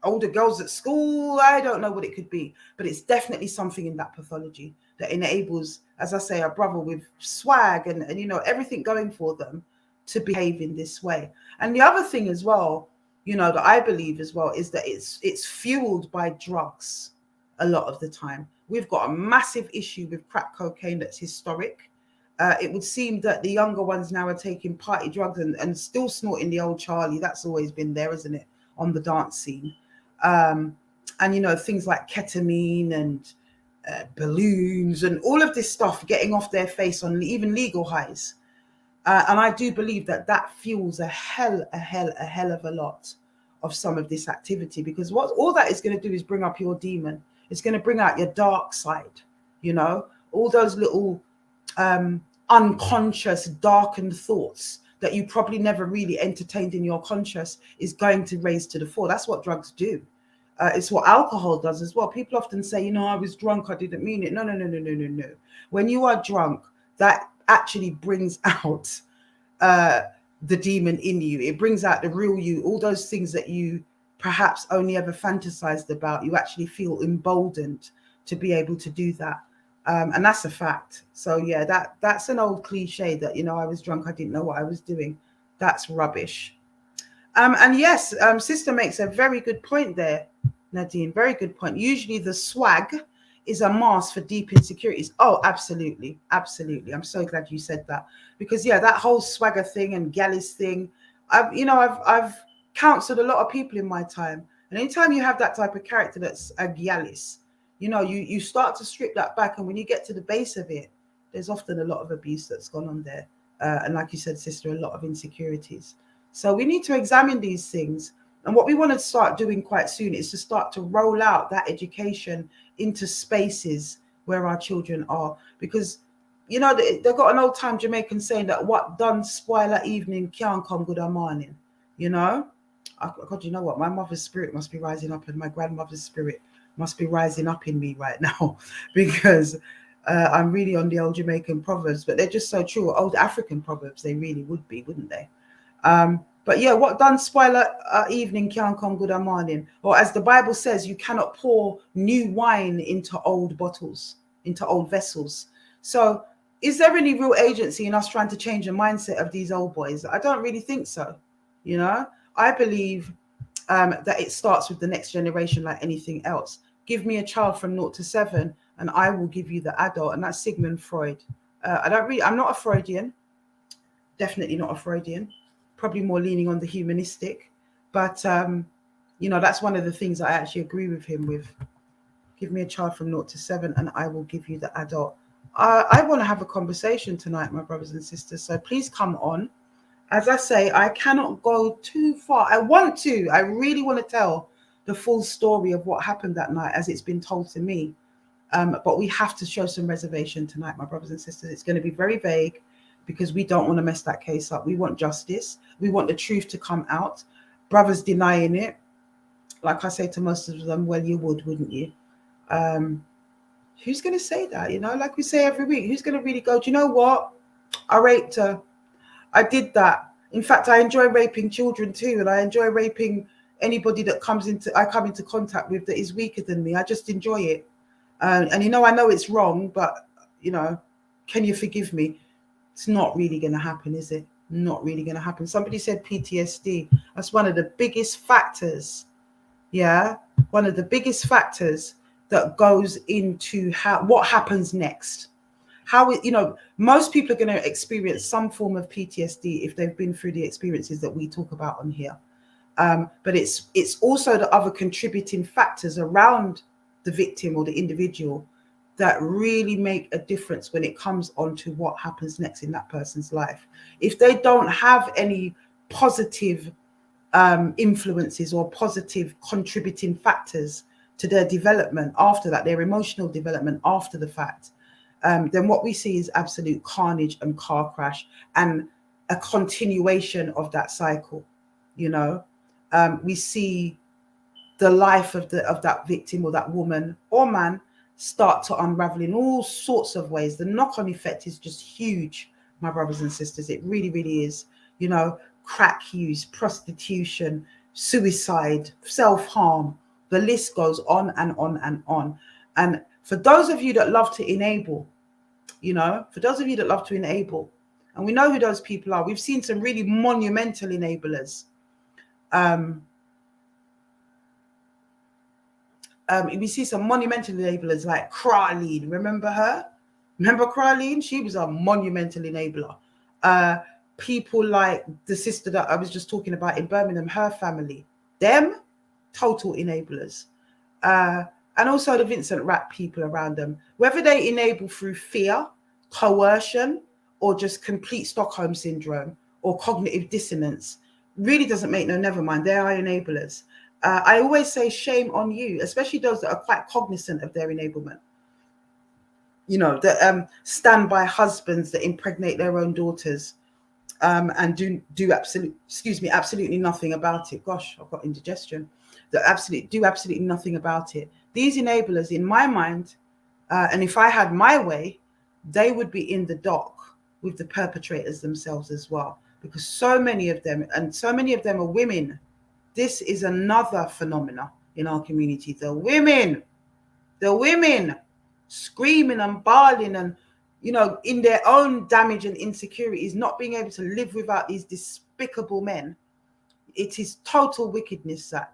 Speaker 1: older girls at school? I don't know what it could be, but it's definitely something in that pathology that enables, as I say, a brother with swag and you know, everything going for them to behave in this way. And the other thing as well, you know, that I believe as well is that it's fueled by drugs a lot of the time. We've got a massive issue with crack cocaine that's historic. It would seem that the younger ones now are taking party drugs and still snorting the old Charlie. That's always been there, isn't it, on the dance scene? And, you know, things like ketamine and balloons and all of this stuff getting off their face on even legal highs. And I do believe that that fuels a hell of a lot of some of this activity, because what all that is going to do is bring up your demon. It's going to bring out your dark side, you know, all those little unconscious darkened thoughts that you probably never really entertained in your conscious is going to raise to the fore. That's what drugs do. It's what alcohol does as well. People often say, you know, I was drunk, I didn't mean it. No. When you are drunk, that actually brings out the demon in you. It brings out the real you, all those things that you perhaps only ever fantasized about. You actually feel emboldened to be able to do that. And that's a fact. So yeah, that's an old cliche that, you know, I was drunk, I didn't know what I was doing. That's rubbish. And yes, sister makes a very good point there, Nadine. Very good point. Usually the swag is a mask for deep insecurities. Oh, absolutely. I'm so glad you said that, because yeah, that whole swagger thing and gallis thing, I've counseled a lot of people in my time. And anytime you have that type of character that's a gallis, you know, you start to strip that back. And when you get to the base of it, there's often a lot of abuse that's gone on there. And like you said, sister, a lot of insecurities. So we need to examine these things. And what we want to start doing quite soon is to start to roll out that education into spaces where our children are. Because, you know, they've got an old time Jamaican saying that what done spoil a evening can't come good a morning. You know? God, you know what? My mother's spirit must be rising up, and my grandmother's spirit must be rising up in me right now, because I'm really on the old Jamaican proverbs, but they're just so true. Old African proverbs, they really would be, wouldn't they? But yeah, what done spoil a evening can't come good a morning. Or as the Bible says, you cannot pour new wine into old bottles, into old vessels. So is there any real agency in us trying to change the mindset of these old boys? I don't really think so. You know, I believe that it starts with the next generation, like anything else. Give me a child from 0 to 7 and I will give you the adult. And that's Sigmund Freud. I'm not a Freudian. Definitely not a Freudian. Probably more leaning on the humanistic. But, you know, that's one of the things I actually agree with him with. Give me a child from 0 to 7 and I will give you the adult. I want to have a conversation tonight, my brothers and sisters. So please come on. As I say, I cannot go too far. I really want to tell the full story of what happened that night as it's been told to me. But we have to show some reservation tonight, my brothers and sisters. It's going to be very vague because we don't want to mess that case up. We want justice. We want the truth to come out. Brothers denying it. Like I say to most of them, well, you would, wouldn't you? Who's going to say that? You know, like we say every week, who's going to really go, do you know what? I raped her. I did that. In fact, I enjoy raping children too, and I enjoy raping anybody that I come into contact with that is weaker than me. I just enjoy it. And you know, I know it's wrong, but you know, can you forgive me? It's not really going to happen, is it? Not really going to happen. Somebody said PTSD. That's one of the biggest factors. Yeah, one of the biggest factors that goes into what happens next. You know, most people are going to experience some form of PTSD if they've been through the experiences that we talk about on here. But it's also the other contributing factors around the victim or the individual that really make a difference when it comes on to what happens next in that person's life. If they don't have any positive influences or positive contributing factors to their development after that, their emotional development after the fact, then what we see is absolute carnage and car crash and a continuation of that cycle. You know, we see the life of that victim or that woman or man start to unravel in all sorts of ways. The knock-on effect is just huge, my brothers and sisters. It really, really is. You know, crack use, prostitution, suicide, self-harm. The list goes on and on and on. And for those of you that love to enable, for those of you that love to enable, and we know who those people are, we've seen some really monumental enablers. We see some monumental enablers like Crowley. Remember her? Remember Crowley? She was a monumental enabler. People like the sister that I was just talking about in Birmingham, her family, them, total enablers. And also the Vincent Rat people around them, whether they enable through fear, coercion, or just complete Stockholm syndrome or cognitive dissonance, really doesn't make no never mind. They are enablers. I always say shame on you, especially those that are quite cognizant of their enablement. That stand by husbands that impregnate their own daughters, and do absolutely nothing about it. Gosh, I've got indigestion. That do absolutely nothing about it. These enablers, in my mind, and if I had my way, they would be in the dock with the perpetrators themselves as well, because so many of them are women. This is another phenomena in our community. The women screaming and bawling and, in their own damage and insecurities, not being able to live without these despicable men. It is total wickedness, Zach.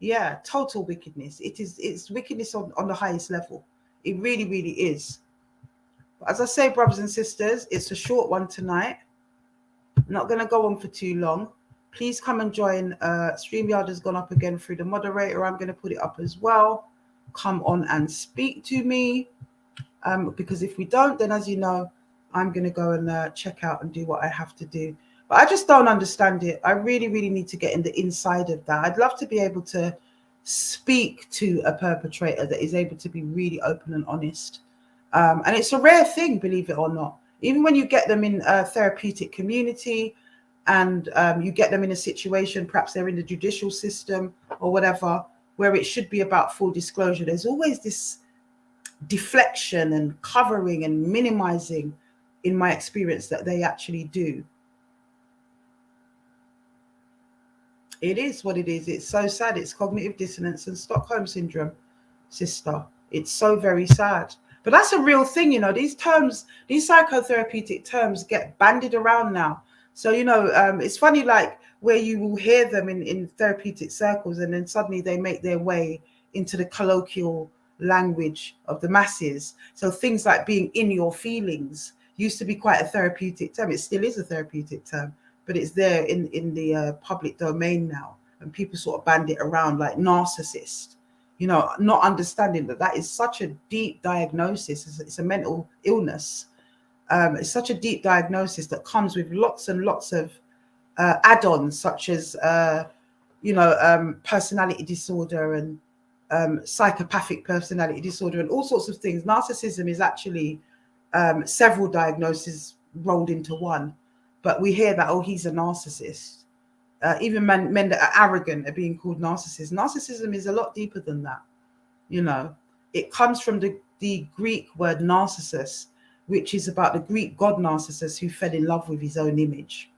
Speaker 1: Yeah, total wickedness. It's wickedness on the highest level. It really, really is. But as I say, brothers and sisters, it's a short one tonight. I'm not going to go on for too long. Please come and join. StreamYard has gone up again through the moderator. I'm going to put it up as well. Come on and speak to me. Because if we don't, then as you know, I'm going to go and check out and do what I have to do. But I just don't understand it. I really, really need to get in the inside of that. I'd love to be able to speak to a perpetrator that is able to be really open and honest. And it's a rare thing, believe it or not. Even when you get them in a therapeutic community and you get them in a situation, perhaps they're in the judicial system or whatever, where it should be about full disclosure, there's always this deflection and covering and minimizing, in my experience, that they actually do. It is what it is. It's so sad. It's cognitive dissonance and Stockholm syndrome, sister. It's so very sad. But that's a real thing, these terms, these psychotherapeutic terms get bandied around now. So, it's funny, like where you will hear them in therapeutic circles and then suddenly they make their way into the colloquial language of the masses. So things like being in your feelings used to be quite a therapeutic term. It still is a therapeutic term, but it's there in the public domain now, and people sort of band it around like narcissist, not understanding that is such a deep diagnosis. It's a mental illness. It's such a deep diagnosis that comes with lots and lots of add-ons, such as personality disorder and psychopathic personality disorder and all sorts of things. Narcissism is actually several diagnoses rolled into one. But we hear that, he's a narcissist. Even men that are arrogant are being called narcissists. Narcissism is a lot deeper than that. It comes from the Greek word narcissus, which is about the Greek god Narcissus who fell in love with his own image.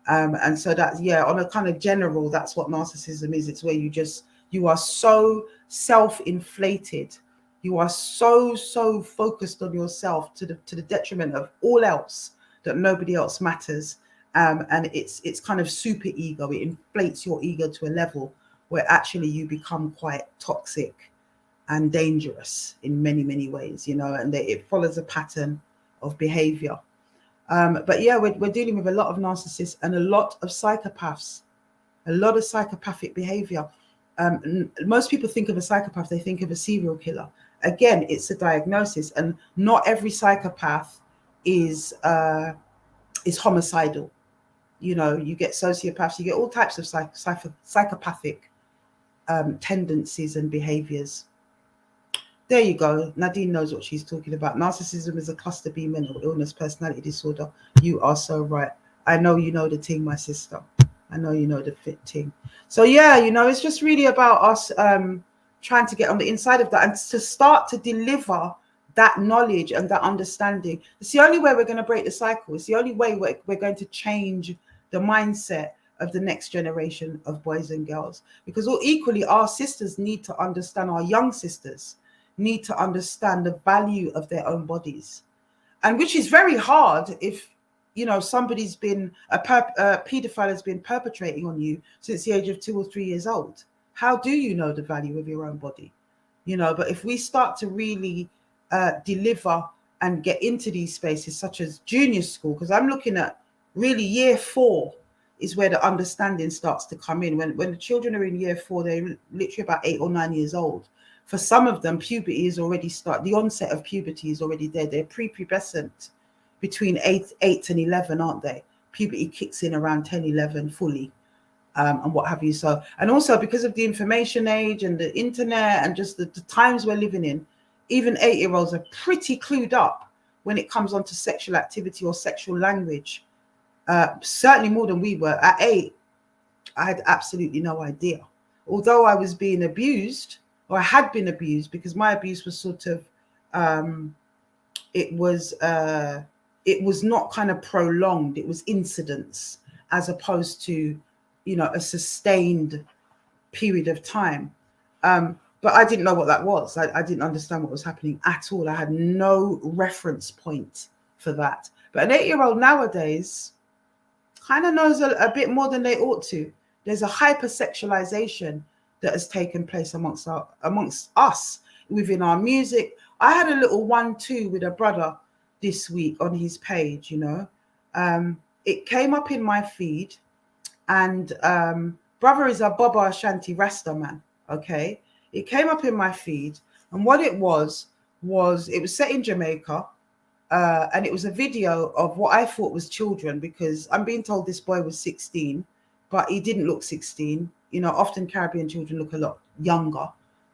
Speaker 1: And so that's, on a kind of general, that's what narcissism is. It's where you are so self-inflated. You are so focused on yourself to the detriment of all else, that nobody else matters. And it's kind of super ego. It inflates your ego to a level where actually you become quite toxic and dangerous in many, many ways, and it follows a pattern of behavior. But yeah, we're dealing with a lot of narcissists and a lot of psychopaths, a lot of psychopathic behavior. Most people think of a psychopath, they think of a serial killer. Again, it's a diagnosis, and not every psychopath is homicidal. You get sociopaths, you get all types of psychopathic tendencies and behaviors. There you go. Nadine knows what she's talking about. Narcissism is a cluster B mental illness personality disorder. You are so right. I know you know the thing, my sister. I know you know the fit thing. So yeah, it's just really about us trying to get on the inside of that and to start to deliver that knowledge and that understanding. It's the only way we're going to break the cycle. It's the only way we're going to change the mindset of the next generation of boys and girls. Because equally, our sisters need to understand, our young sisters need to understand the value of their own bodies. And which is very hard if, you know, somebody's been, a paedophile has been perpetrating on you since the age of 2 or 3 years old. How do you know the value of your own body? You know, but if we start to really deliver and get into these spaces such as junior school, because I'm looking at really year 4 is where the understanding starts to come in. When the children are in year 4, they're literally about 8 or 9 years old. For some of them, puberty is already the onset of puberty is already there. They're prepubescent between 8 and 11, aren't they? Puberty kicks in around 10, 11 fully, and what have you. So, and also because of the information age and the internet and just the times we're living in, even 8-year-olds are pretty clued up when it comes onto sexual activity or sexual language. Certainly more than we were. At 8, I had absolutely no idea. Although I was being abused, or I had been abused, because my abuse was sort of, it was not kind of prolonged. It was incidents as opposed to, you know, a sustained period of time. But I didn't know what that was. I didn't understand what was happening at all. I had no reference point for that. But an 8-year-old nowadays kind of knows a bit more than they ought to. There's a hypersexualization that has taken place amongst us within our music. I had a little 1-2 with a brother this week on his page, you know. It came up in my feed, and brother is a Baba Ashanti Rasta man, okay? It came up in my feed, and what it was it was set in Jamaica, and it was a video of what I thought was children, because I'm being told this boy was 16, but he didn't look 16. You know, often Caribbean children look a lot younger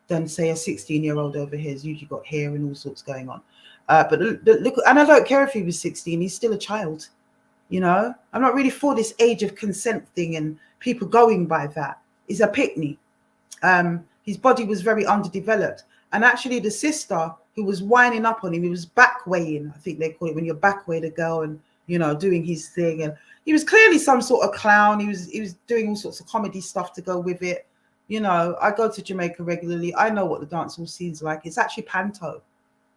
Speaker 1: than, say, a 16-year-old over here. He's usually got hair and all sorts going on. But look, and I don't care if he was 16, he's still a child. You know, I'm not really for this age of consent thing and people going by that. He's a pickney. His body was very underdeveloped. And actually the sister who was winding up on him, he was back weighing, I think they call it, when you're back weighing a girl and, you know, doing his thing. And he was clearly some sort of clown. He was doing all sorts of comedy stuff to go with it. You know, I go to Jamaica regularly. I know what the dancehall scene's like. It's actually panto.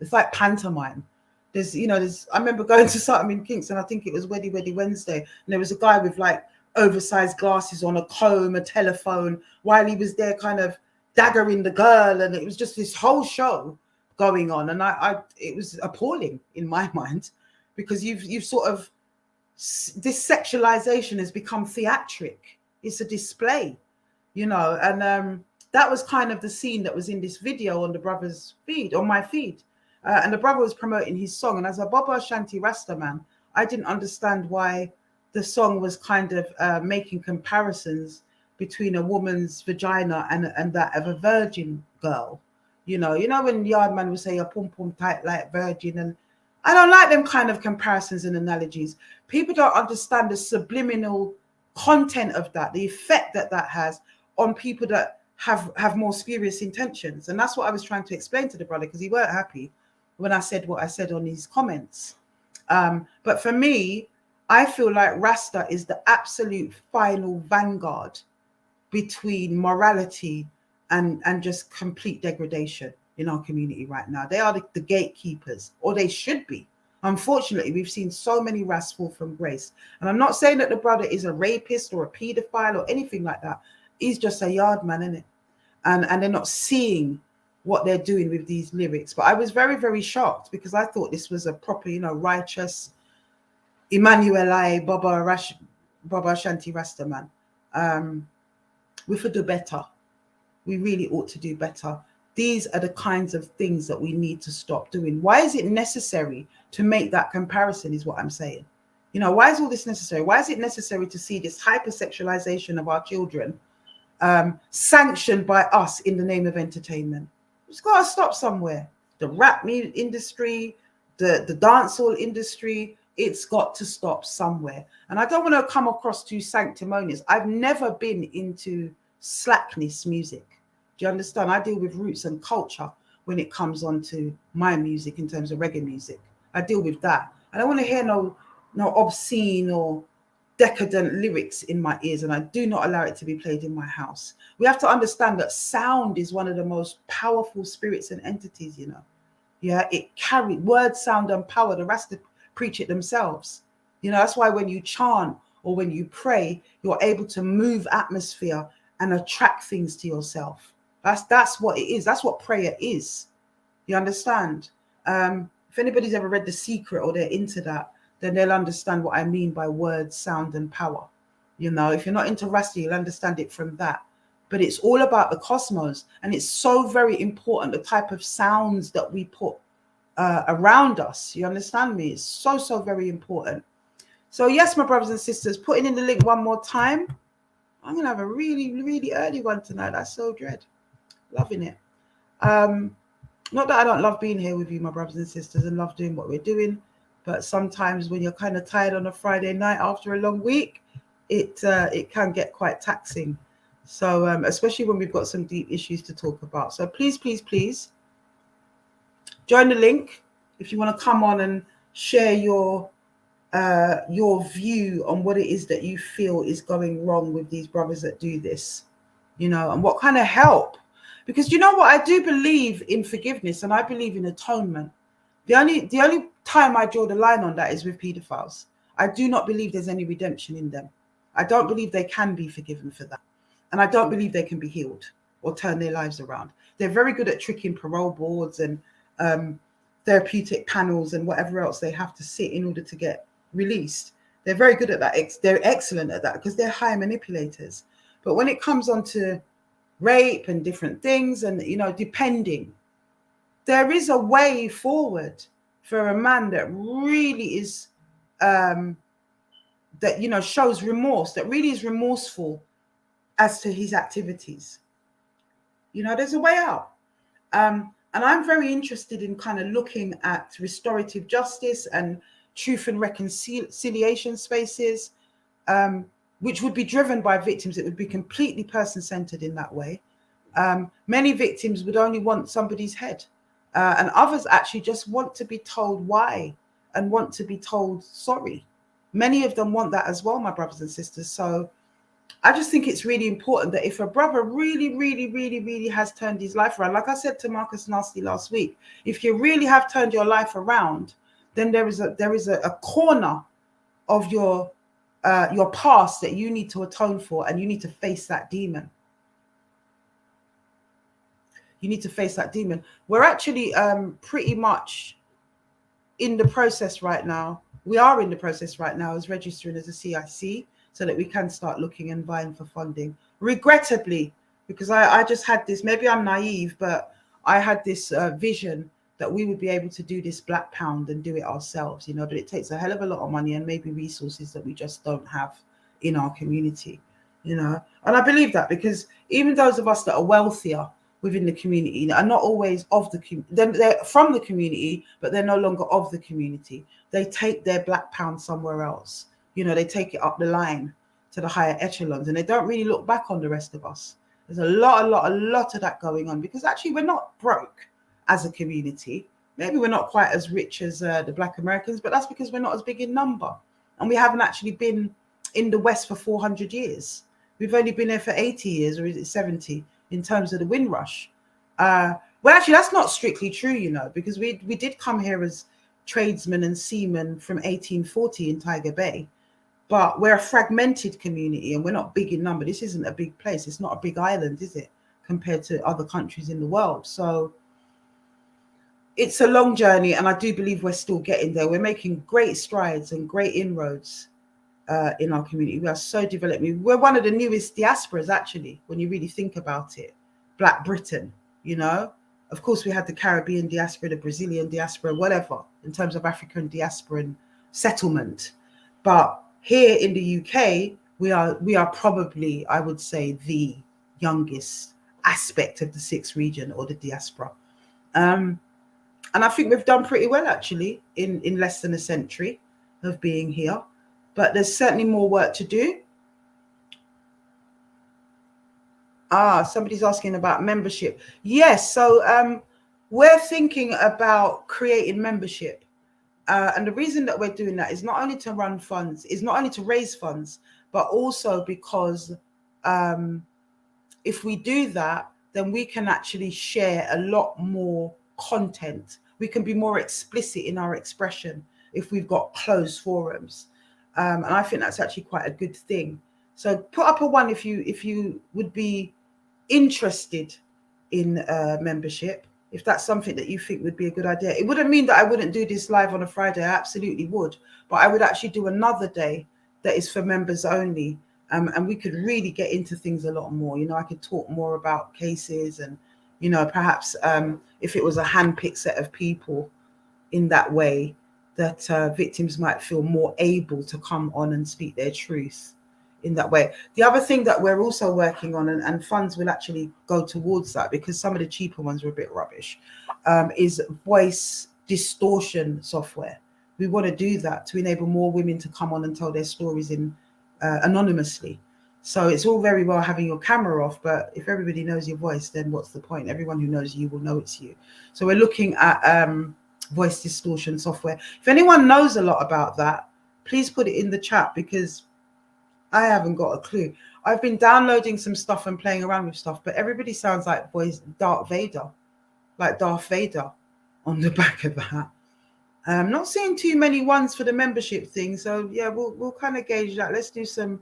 Speaker 1: It's like pantomime. I remember going to something in Kingston, I think it was Weddy Wednesday, and there was a guy with like oversized glasses on, a comb, a telephone, while he was there kind of daggering the girl, and it was just this whole show going on. And it was appalling in my mind, because you've sort of, this sexualization has become theatric. It's a display, you know. And that was kind of the scene that was in this video on the brother's feed, on my feed. And the brother was promoting his song. And as a Baba Ashanti Rasta man, I didn't understand why the song was kind of making comparisons between a woman's vagina and that of a virgin girl. You know when Yardman would say a pum pum tight like virgin, and I don't like them kind of comparisons and analogies. People don't understand the subliminal content of that, the effect that has on people that have more spurious intentions. And that's what I was trying to explain to the brother, because he weren't happy when I said what I said on his comments. But for me, I feel like Rasta is the absolute final vanguard between morality and just complete degradation in our community right now. They are the gatekeepers, or they should be. Unfortunately, we've seen so many Ras fall from grace. And I'm not saying that the brother is a rapist or a paedophile or anything like that. He's just a yard man, innit? And they're not seeing what they're doing with these lyrics. But I was very, very shocked, because I thought this was a proper, righteous Emmanuel I Baba Ashanti Rasta man. We should do better. We really ought to do better. These are the kinds of things that we need to stop doing. Why is it necessary to make that comparison, is what I'm saying. Why is all this necessary? Why is it necessary to see this hypersexualization of our children sanctioned by us in the name of entertainment? It's got to stop somewhere. The rap music industry, the dancehall industry, it's got to stop somewhere. And I don't want to come across too sanctimonious. I've never been into slackness music. Do you understand? I deal with roots and culture when it comes on to my music in terms of reggae music. I deal with that. I don't want to hear no obscene or decadent lyrics in my ears, and I do not allow it to be played in my house. We have to understand that sound is one of the most powerful spirits and entities, you know. Yeah, it carries word, sound, and power. The Rasta preach it themselves. You know, that's why when you chant or when you pray, you're able to move atmosphere and attract things to yourself. That's what it is. That's what prayer is. You understand? If anybody's ever read The Secret or they're into that, then they'll understand what I mean by word, sound, and power. You know, if you're not into Rasta, you'll understand it from that. But it's all about the cosmos, and it's so very important, the type of sounds that we put around us. You understand me? It's so, so very important. So yes, my brothers and sisters, putting in the link one more time. I'm going to have a really, really early one tonight. That's so dread. Loving it. Not that I don't love being here with you, my brothers and sisters, and love doing what we're doing. But sometimes when you're kind of tired on a Friday night after a long week, it can get quite taxing. So especially when we've got some deep issues to talk about. So please, please, please join the link if you want to come on and share your view on what it is that you feel is going wrong with these brothers that do this, you know, and what kind of help. Because you know what, I do believe in forgiveness and I believe in atonement. The only time I draw the line on that is with pedophiles. I do not believe there's any redemption in them. I don't believe they can be forgiven for that. And I don't believe they can be healed or turn their lives around. They're very good at tricking parole boards and therapeutic panels and whatever else they have to sit in order to get released. They're very good at that. They're excellent at that because they're high manipulators. But when it comes on to rape and different things, and you know, depending, there is a way forward for a man that really is that, you know, shows remorse, that really is remorseful as to his activities. You know, there's a way out. And I'm very interested in kind of looking at restorative justice and truth and reconciliation spaces, which would be driven by victims. It would be completely person-centered in that way. Many victims would only want somebody's head, and others actually just want to be told why and want to be told sorry. Many of them want that as well, my brothers and sisters. So I just think it's really important that if a brother really, really, really, really has turned his life around, like I said to Marcus Nasty last week, if you really have turned your life around, then there is a corner of your past that you need to atone for, and you need to face that demon. You need to face that demon. We're actually pretty much in the process right now. We are in the process right now as registering as a CIC so that we can start looking and vying for funding. Regrettably, because I just had this, maybe I'm naive, but I had this vision that we would be able to do this black pound and do it ourselves, you know, but it takes a hell of a lot of money and maybe resources that we just don't have in our community, you know. And I believe that because even those of us that are wealthier within the community are not always of the community. They're from the community, but they're no longer of the community. They take their black pound somewhere else. You know, they take it up the line to the higher echelons, and they don't really look back on the rest of us. There's a lot of that going on, because actually we're not broke as a community. Maybe we're not quite as rich as the Black Americans, but that's because we're not as big in number. And we haven't actually been in the West for 400 years. We've only been there for 80 years, or is it 70, in terms of the Windrush. Well, actually, that's not strictly true, you know, because we did come here as tradesmen and seamen from 1840 in Tiger Bay. But we're a fragmented community and we're not big in number. This isn't a big place. It's not a big island, is it, compared to other countries in the world? So it's a long journey, and I do believe we're still getting there. We're making great strides and great inroads in our community. We are so developing. We're one of the newest diasporas, actually, when you really think about it. Black Britain, you know. Of course, we had the Caribbean diaspora, the Brazilian diaspora, whatever, in terms of African diaspora and settlement. But here in the UK, we are probably, I would say, the youngest aspect of the sixth region, or the diaspora. And I think we've done pretty well, actually, in less than a century of being here. But there's certainly more work to do. Somebody's asking about membership. Yes, so we're thinking about creating membership. And the reason that we're doing that is not only to run funds, is not only to raise funds, but also because if we do that, then we can actually share a lot more content. We can be more explicit in our expression if we've got closed forums. And I think that's actually quite a good thing. So put up a one if you would be interested in membership, if that's something that you think would be a good idea. It wouldn't mean that I wouldn't do this live on a Friday. I absolutely would. But I would actually do another day that is for members only. And we could really get into things a lot more. You know, I could talk more about cases and, you know, perhaps if it was a handpicked set of people in that way, that victims might feel more able to come on and speak their truth in that way. The other thing that we're also working on, and funds will actually go towards that because some of the cheaper ones were a bit rubbish, is voice distortion software. We want to do that to enable more women to come on and tell their stories in anonymously. So it's all very well having your camera off, but if everybody knows your voice, then what's the point? Everyone who knows you will know it's you. So we're looking at voice distortion software. If anyone knows a lot about that, please put it in the chat because I haven't got a clue. I've been downloading some stuff and playing around with stuff, but everybody sounds like Darth Vader on the back of that. I'm not seeing too many ones for the membership thing, so yeah, we'll kind of gauge that. Let's do some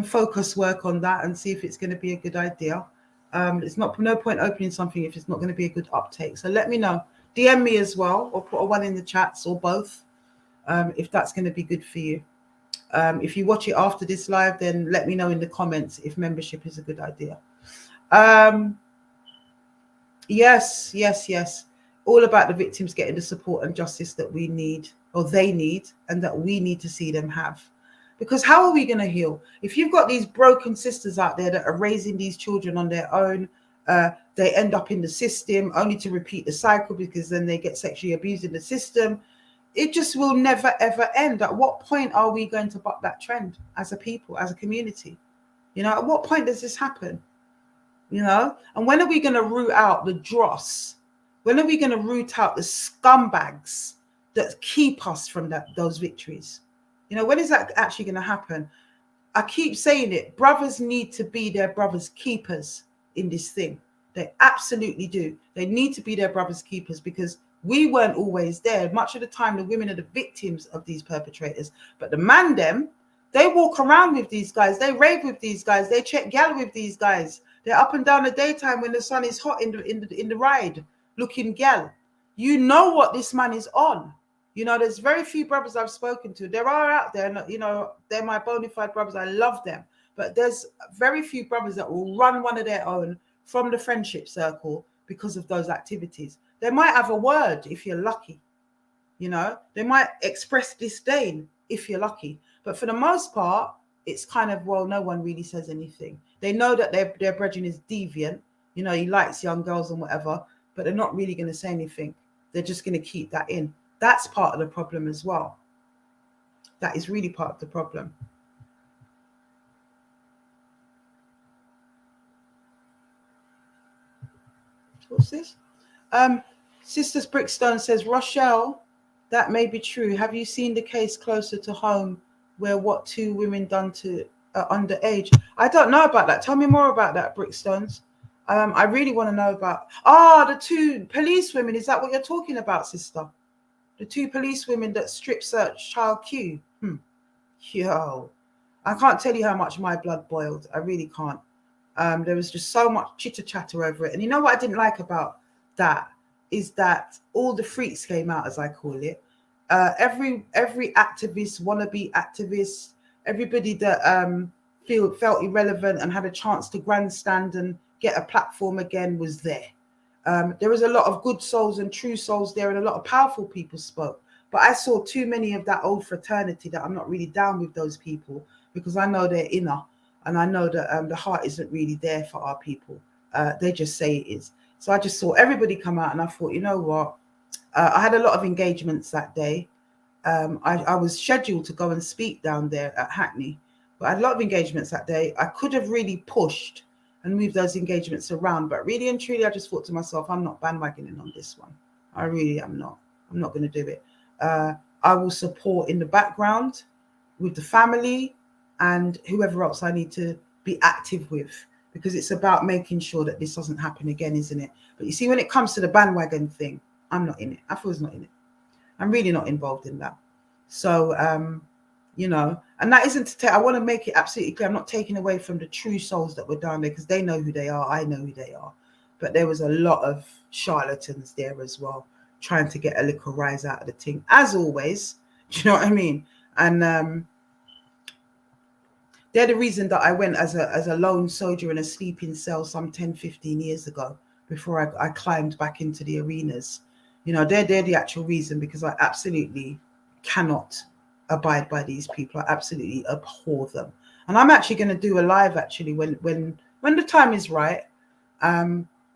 Speaker 1: focus work on that and see if it's going to be a good idea. It's no point opening something if it's not going to be a good uptake. So let me know. DM me as well, or put a one in the chats, or both, if that's going to be good for you. If you watch it after this live, then let me know in the comments if membership is a good idea. Yes. All about the victims getting the support and justice that we need, or they need, and that we need to see them have. Because how are we going to heal? If you've got these broken sisters out there that are raising these children on their own, they end up in the system only to repeat the cycle because then they get sexually abused in the system. It just will never, ever end. At what point are we going to buck that trend as a people, as a community? You know, at what point does this happen? You know, and when are we going to root out the dross? When are we going to root out the scumbags that keep us from those victories? You know, when is that actually going to happen? I keep saying it. Brothers need to be their brothers' keepers in this thing. They absolutely do. They need to be their brothers' keepers because we weren't always there. Much of the time, the women are the victims of these perpetrators. But the man, them, they walk around with these guys. They rave with these guys. They check gal with these guys. They're up and down the daytime when the sun is hot in the ride, looking gal. You know what this man is on. You know, there's very few brothers I've spoken to. There are out there, and, you know, they're my bona fide brothers. I love them. But there's very few brothers that will run one of their own from the friendship circle because of those activities. They might have a word if you're lucky. You know, they might express disdain if you're lucky. But for the most part, it's kind of, well, no one really says anything. They know that their brethren is deviant. You know, he likes young girls and whatever, but they're not really going to say anything. They're just going to keep that in. That's part of the problem as well. That is really part of the problem. What's this? Sisters Brickstone says, Rochelle, that may be true. Have you seen the case closer to home where what two women done to underage? I don't know about that. Tell me more about that, Brickstones. I really want to know about. The two police women. Is that what you're talking about, sister? The two police women that strip search Child Q. Yo, I can't tell you how much my blood boiled. I really can't. There was just so much chitter chatter over it. And you know what I didn't like about that is that all the freaks came out, as I call it. Every activist, wannabe activist, everybody that felt irrelevant and had a chance to grandstand and get a platform again was there. There was a lot of good souls and true souls there, and a lot of powerful people spoke. But I saw too many of that old fraternity that I'm not really down with those people because I know they're inner, and I know that the heart isn't really there for our people. They just say it is. So I just saw everybody come out, and I thought, you know what? I had a lot of engagements that day. I was scheduled to go and speak down there at Hackney, but I had a lot of engagements that day. I could have really pushed and move those engagements around. But really and truly, I just thought to myself, I'm not bandwagoning on this one. I really am not. I'm not going to do it. I will support in the background with the family and whoever else I need to be active with, because it's about making sure that this doesn't happen again, isn't it? But you see, when it comes to the bandwagon thing, I'm not in it. Afua's not in it. I'm really not involved in that. So, you know, and that isn't to take, I want to make it absolutely clear. I'm not taking away from the true souls that were down there, because they know who they are. I know who they are. But there was a lot of charlatans there as well, trying to get a little rise out of the thing, as always. Do you know what I mean? And they're the reason that I went as a lone soldier in a sleeping cell some 10, 15 years ago, before I climbed back into the arenas. You know, they're the actual reason, because I absolutely cannot abide by these people. I absolutely abhor them. And I'm actually going to do a live, actually, when the time is right.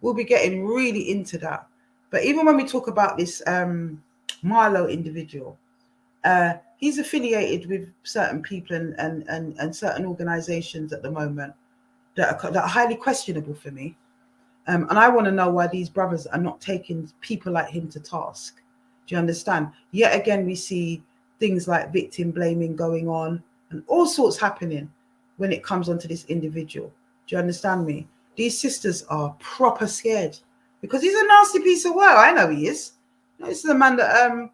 Speaker 1: We'll be getting really into that. But even when we talk about this Marlo individual, he's affiliated with certain people and certain organizations at the moment that are highly questionable for me. And I want to know why these brothers are not taking people like him to task. Do you understand? Yet again, we see things like victim blaming going on and all sorts happening when it comes onto this individual. Do you understand me? These sisters are proper scared, because he's a nasty piece of work. I know he is. This is a man that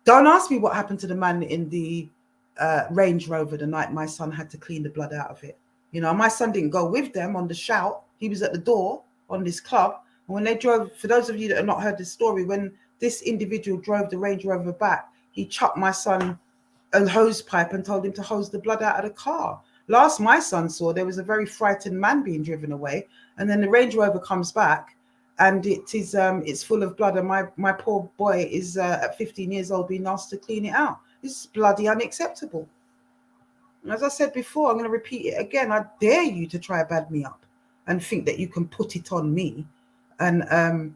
Speaker 1: don't ask me what happened to the man in the Range Rover the night my son had to clean the blood out of it. You know, my son didn't go with them on the shout. He was at the door on this club. And when they drove, for those of you that have not heard the story, when this individual drove the Range Rover back, he chucked my son a hose pipe and told him to hose the blood out of the car. Last my son saw, there was a very frightened man being driven away. And then the Range Rover comes back, and it is it's full of blood, and my poor boy is at 15 years old being asked to clean it out. This is bloody unacceptable. And as I said before, I'm going to repeat it again. I dare you to try bad me up and think that you can put it on me and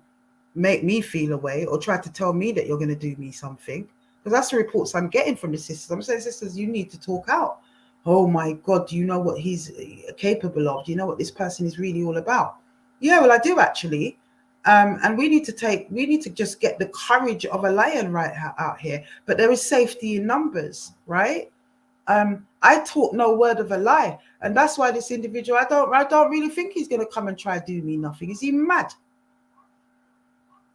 Speaker 1: make me feel away, or try to tell me that you're going to do me something, because that's the reports I'm getting from the sisters. I'm saying, sisters, you need to talk out. Oh my God, do you know what he's capable of? Do you know what this person is really all about? Yeah, well, I do actually. And we need to just get the courage of a lion right out here. But there is safety in numbers, right? I talk no word of a lie, and that's why this individual, I don't really think he's going to come and try to do me nothing. Is he mad?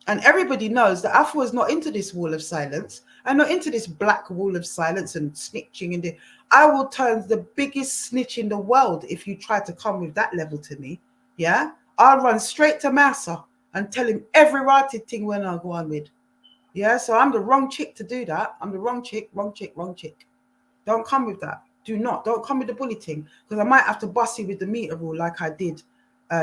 Speaker 1: And everybody knows that Afua is not into this wall of silence. I'm not into this black wall of silence and snitching. And I will turn the biggest snitch in the world if you try to come with that level to me. Yeah, I'll run straight to Massa and tell him every rotted thing when I go on with. Yeah, so I'm the wrong chick to do that. I'm the wrong chick, wrong chick, wrong chick. Don't come with that. Don't come with the bully thing, because I might have to bust you with the meter rule like I did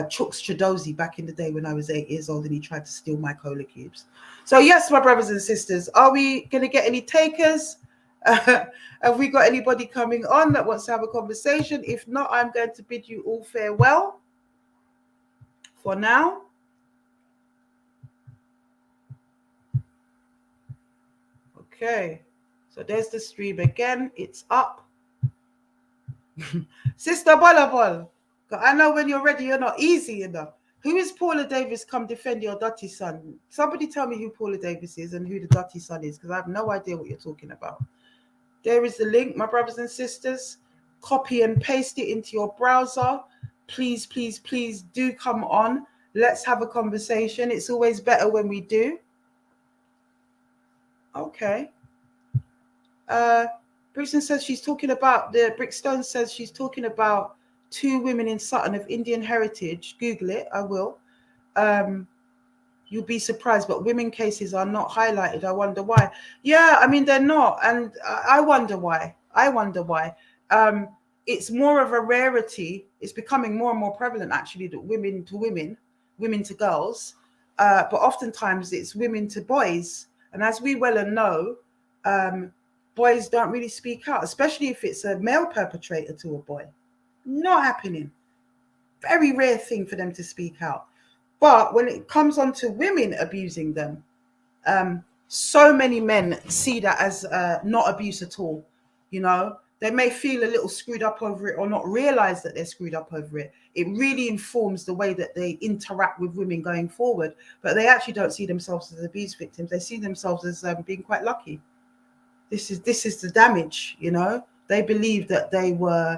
Speaker 1: Chuck Stradozi back in the day when I was 8 years old and he tried to steal my cola cubes. So yes, my brothers and sisters, are we going to get any takers? Have we got anybody coming on that wants to have a conversation? If not, I'm going to bid you all farewell for now. Okay, so there's the stream again. It's up. Sister Ballaball, I know when you're ready, you're not easy enough. Who is Paula Davis? Come defend your Dottie son. Somebody tell me who Paula Davis is and who the Dottie son is, because I have no idea what you're talking about. There is the link, my brothers and sisters. Copy and paste it into your browser. Please, please, please do come on. Let's have a conversation. It's always better when we do. Okay. Brixton says she's talking about Brickstone says she's talking about 2 women in Sutton of Indian heritage. Google it. I will. You'll be surprised, but women cases are not highlighted. I wonder why. Yeah, I mean, they're not. And I wonder why. It's more of a rarity. It's becoming more and more prevalent, actually, that women to women, women to girls. But oftentimes it's women to boys. And as we well know, boys don't really speak out, especially if it's a male perpetrator to a boy. Not happening. Very rare thing for them to speak out. But when it comes on to women abusing them, so many men see that as not abuse at all. You know, they may feel a little screwed up over it or not realize that they're screwed up over it. It really informs the way that they interact with women going forward. But they actually don't see themselves as abuse victims. They see themselves as being quite lucky. This is the damage, you know. They believe that they were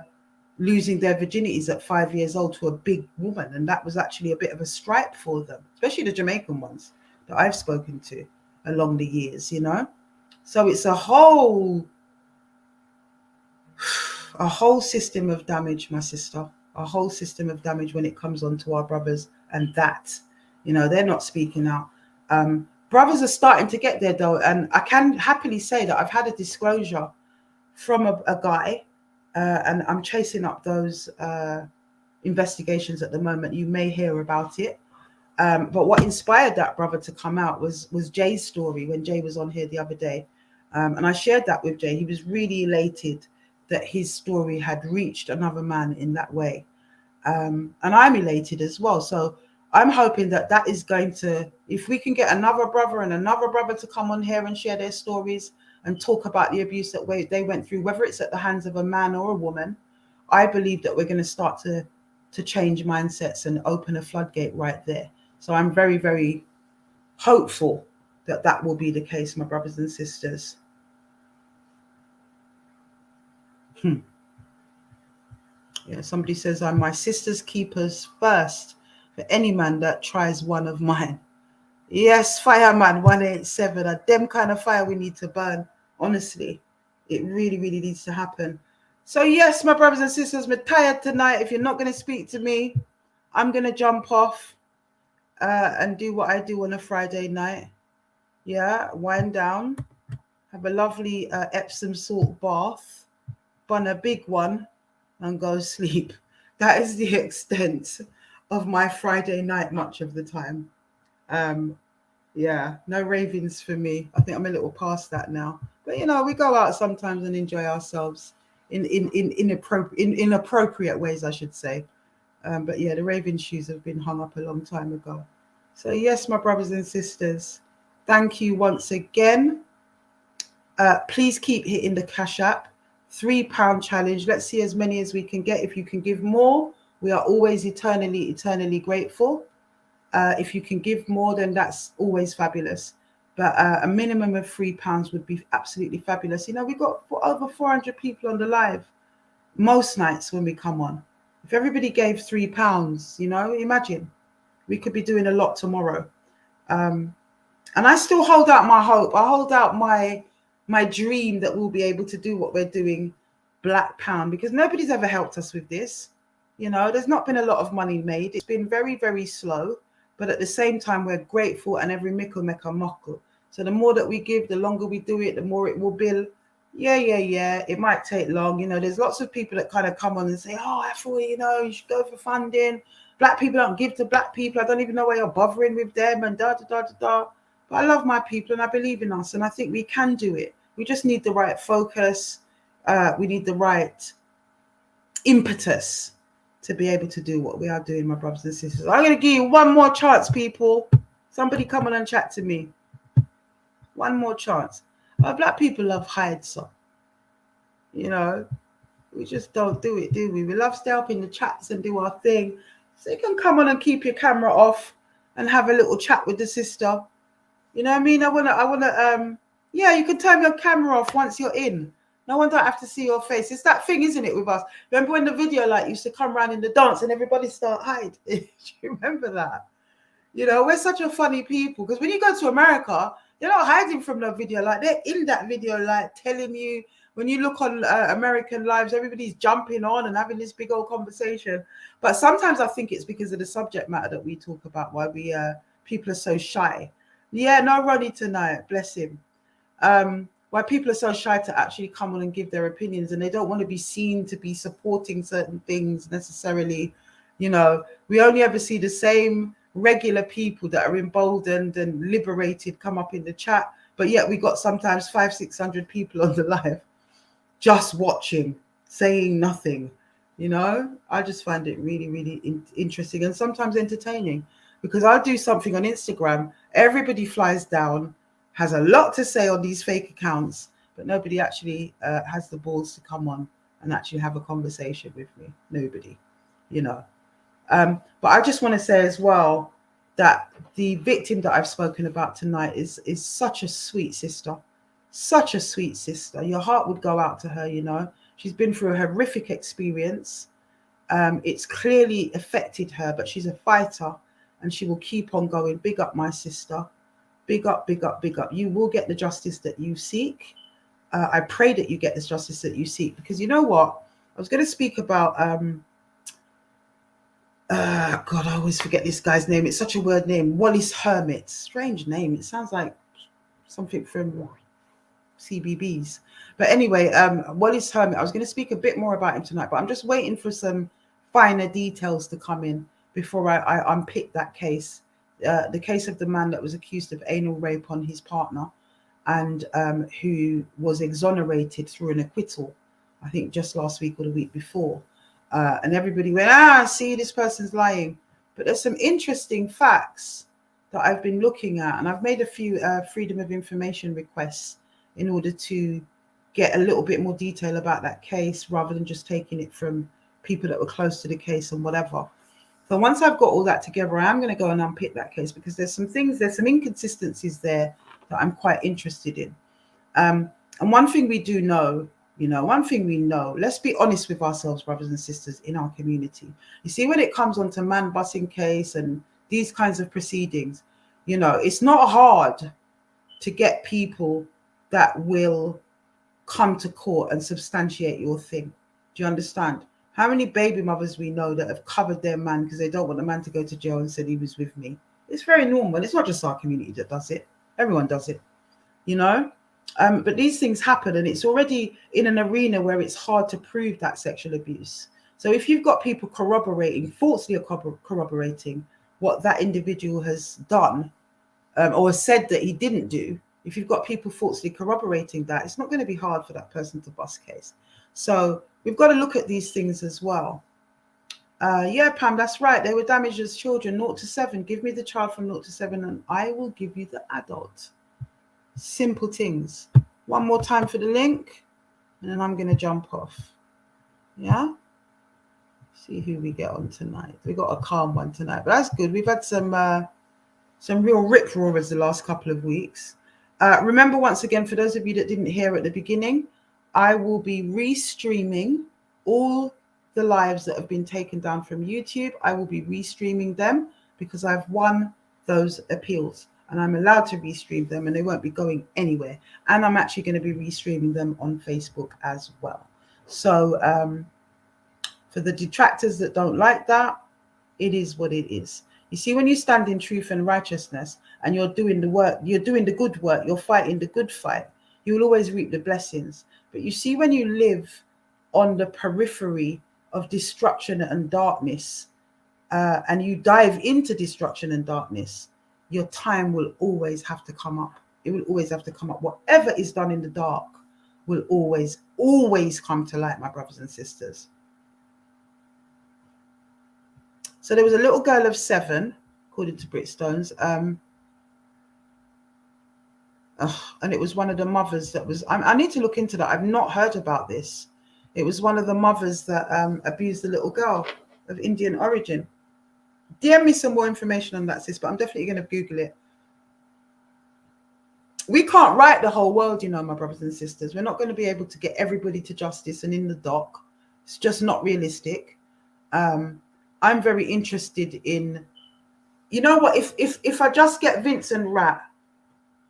Speaker 1: losing their virginities at 5 years old to a big woman, and that was actually a bit of a stripe for them, especially the Jamaican ones that I've spoken to along the years, you know. So it's a whole system of damage, my sister, a whole system of damage when it comes on to our brothers. And that, you know, they're not speaking out. Brothers are starting to get there though, and I can happily say that I've had a disclosure from a guy, and I'm chasing up those investigations at the moment. You may hear about it. But what inspired that brother to come out was Jay's story when Jay was on here the other day. And I shared that with Jay. He was really elated that his story had reached another man in that way. And I'm elated as well. So I'm hoping that that is going to, if we can get another brother and another brother to come on here and share their stories and talk about the abuse that they went through, whether it's at the hands of a man or a woman, I believe that we're going to start to change mindsets and open a floodgate right there. So I'm very, very hopeful that that will be the case, my brothers and sisters. Yeah, somebody says, I'm my sister's keepers first for any man that tries one of mine. Yes, fireman 187. Them kind of fire we need to burn. Honestly, it really, really needs to happen. So yes, my brothers and sisters, we're tired tonight. If you're not going to speak to me, I'm going to jump off and do what I do on a Friday night. Yeah, wind down, have a lovely Epsom salt bath, bun a big one, and go sleep. That is the extent of my Friday night much of the time. Yeah, no ravings for me. I think I'm a little past that now. But you know, we go out sometimes and enjoy ourselves in inappropriate ways, I should say. But yeah, the raving shoes have been hung up a long time ago. So yes, my brothers and sisters, thank you once again. Please keep hitting the Cash App. £3 challenge. Let's see as many as we can get. If you can give more, we are always eternally grateful. If you can give more, then that's always fabulous. But a minimum of £3 would be absolutely fabulous. You know, we've got over 400 people on the live most nights when we come on. If everybody gave £3, you know, imagine we could be doing a lot tomorrow. And I still hold out my hope. I hold out my dream that we'll be able to do what we're doing, Black Pound, because nobody's ever helped us with this. You know, there's not been a lot of money made. It's been very, very slow. But at the same time, we're grateful, and every mickle make a muckle. So the more that we give, the longer we do it, the more it will bill. Yeah. It might take long. You know, there's lots of people that kind of come on and say, oh, Afua, you know, you should go for funding. Black people don't give to black people. I don't even know why you're bothering with them and da. But I love my people and I believe in us. And I think we can do it. We just need the right focus. We need the right impetus to be able to do what we are doing, my brothers and sisters. I'm going to give you one more chance, people. Somebody come on and chat to me. One more chance. Black people love hide, so. You know, we just don't do it, do we? We love stay up in the chats and do our thing. So you can come on and keep your camera off and have a little chat with the sister. You know what I mean? I wanna yeah, you can turn your camera off once you're in. No one don't have to see your face. It's that thing, isn't it, with us? Remember when the video like used to come around in the dance and everybody start hide? Do you remember that? You know, we're such a funny people, because when you go to America, they're not hiding from the video. Like, they're in that video, like telling you. When you look on American Lives, everybody's jumping on and having this big old conversation. But sometimes I think it's because of the subject matter that we talk about, why we people are so shy. Yeah, no Ronnie tonight, bless him. Why people are so shy to actually come on and give their opinions, and they don't want to be seen to be supporting certain things necessarily. You know, we only ever see the same regular people that are emboldened and liberated come up in the chat, but yet we got sometimes 500-600 people on the live just watching, saying nothing. You know, I just find it really interesting and sometimes entertaining, because I'll do something on Instagram, everybody flies down, has a lot to say on these fake accounts, but nobody actually has the balls to come on and actually have a conversation with me. Nobody, you know. But I just want to say as well that the victim that I've spoken about tonight is such a sweet sister. Such a sweet sister. Your heart would go out to her, you know. She's been through a horrific experience. It's clearly affected her, but she's a fighter and she will keep on going. Big up, my sister. Big up, big up, big up. You will get the justice that you seek. I pray that you get this justice that you seek, because you know what? I was going to speak about, God, I always forget this guy's name. It's such a weird name. Wallace Hermit. Strange name. It sounds like something from CBBS. But anyway, Wallace Hermit, I was going to speak a bit more about him tonight, but I'm just waiting for some finer details to come in before I unpick that case. The case of the man that was accused of anal rape on his partner and who was exonerated through an acquittal, I think just last week or the week before. And everybody went, see, this person's lying. But there's some interesting facts that I've been looking at, and I've made a few freedom of information requests in order to get a little bit more detail about that case, rather than just taking it from people that were close to the case and whatever. So once I've got all that together, I am going to go and unpick that case, because there's some inconsistencies there that I'm quite interested in. And one thing we do know, let's be honest with ourselves, brothers and sisters, in our community. You see, when it comes onto man busing case and these kinds of proceedings, you know, it's not hard to get people that will come to court and substantiate your thing. Do you understand? How many baby mothers we know that have covered their man because they don't want the man to go to jail and said he was with me? It's very normal. It's not just our community that does it. Everyone does it, you know? But these things happen, and it's already in an arena where it's hard to prove that sexual abuse. So if you've got people falsely corroborating what that individual has done or said that he didn't do, if you've got people falsely corroborating that, it's not going to be hard for that person to bust case. So we've got to look at these things as well. Yeah, Pam, that's right. They were damaged as children, 0 to 7. Give me the child from 0 to 7 and I will give you the adult. Simple things. One more time for the link and then I'm going to jump off. Yeah. See who we get on tonight. We got a calm one tonight, but that's good. We've had some real rip roarers the last couple of weeks. Remember, once again, for those of you that didn't hear at the beginning, I will be restreaming all the lives that have been taken down from YouTube. I will be restreaming them because I've won those appeals and I'm allowed to restream them and they won't be going anywhere. And I'm actually going to be restreaming them on Facebook as well. So for the detractors that don't like that, it is what it is. You see, when you stand in truth and righteousness and you're doing the work, you're doing the good work, you're fighting the good fight, you will always reap the blessings. But you see, when you live on the periphery of destruction and darkness, and you dive into destruction and darkness, your time will always have to come up. It will always have to come up. Whatever is done in the dark will always, always come to light, my brothers and sisters. So there was a little girl of 7, according to Britstones, and it was one of the mothers that was, I need to look into that. I've not heard about this. It was one of the mothers that abused the little girl of Indian origin. DM me some more information on that, sis, but I'm definitely going to Google it. We can't right the whole world, you know, my brothers and sisters. We're not going to be able to get everybody to justice and in the dock. It's just not realistic. I'm very interested in, you know what, if I just get Vince and Rat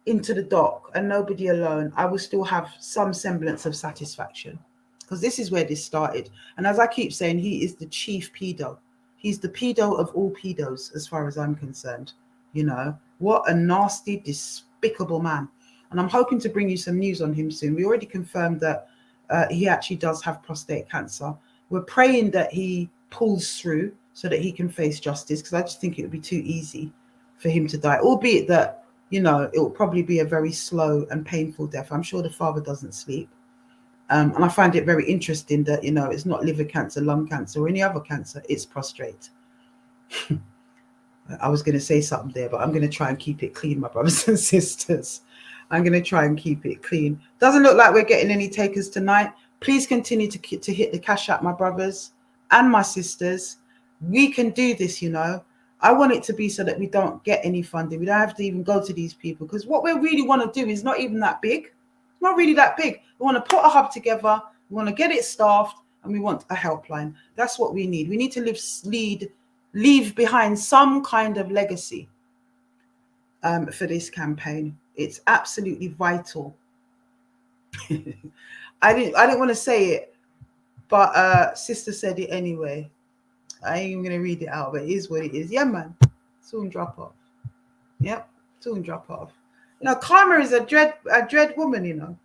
Speaker 1: into the dock and nobody alone, I will still have some semblance of satisfaction, because this is where this started. And as I keep saying, he is the chief pedo. He's the pedo of all pedos, as far as I'm concerned. You know, what a nasty, despicable man. And I'm hoping to bring you some news on him soon. We already confirmed that he actually does have prostate cancer. We're praying that he pulls through so that he can face justice, because I just think it would be too easy for him to die, albeit that, you know, it will probably be a very slow and painful death. I'm sure the father doesn't sleep. And I find it very interesting that, you know, it's not liver cancer, lung cancer, or any other cancer. It's prostate. I was going to say something there, but I'm going to try and keep it clean, my brothers and sisters. I'm going to try and keep it clean. Doesn't look like we're getting any takers tonight. Please continue to hit the cash app, my brothers and my sisters. We can do this, you know. I want it to be so that we don't get any funding. We don't have to even go to these people, because what we really want to do is not even that big. It's not really that big. We want to put a hub together. We want to get it staffed, and we want a helpline. That's what we need. We need to leave behind some kind of legacy for this campaign. It's absolutely vital. I didn't want to say it, but sister said it anyway. I ain't even gonna read it out, but it is what it is. Yeah, man. Soon drop off. Yep, soon drop off. You know, karma is a dread woman, you know.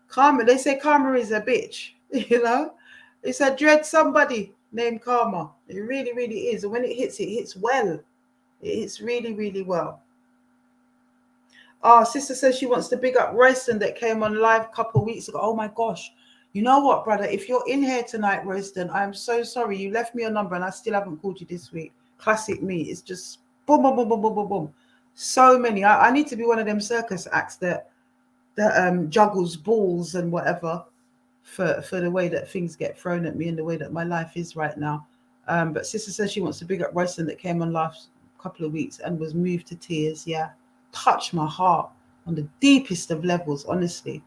Speaker 1: Karma, they say karma is a bitch, you know. It's a dread somebody named karma. It really, really is. And when it hits well. It hits really, really well. Sister says she wants to big up Royston that came on live a couple of weeks ago. Oh my gosh. You know what, brother? If you're in here tonight, Royston, I'm so sorry. You left me your number and I still haven't called you this week. Classic me. It's just boom, boom, boom, boom, boom, boom, boom. So many. I need to be one of them circus acts that juggles balls and whatever for the way that things get thrown at me and the way that my life is right now. But sister says she wants to big up Royston that came on last couple of weeks and was moved to tears. Yeah. Touched my heart on the deepest of levels, honestly.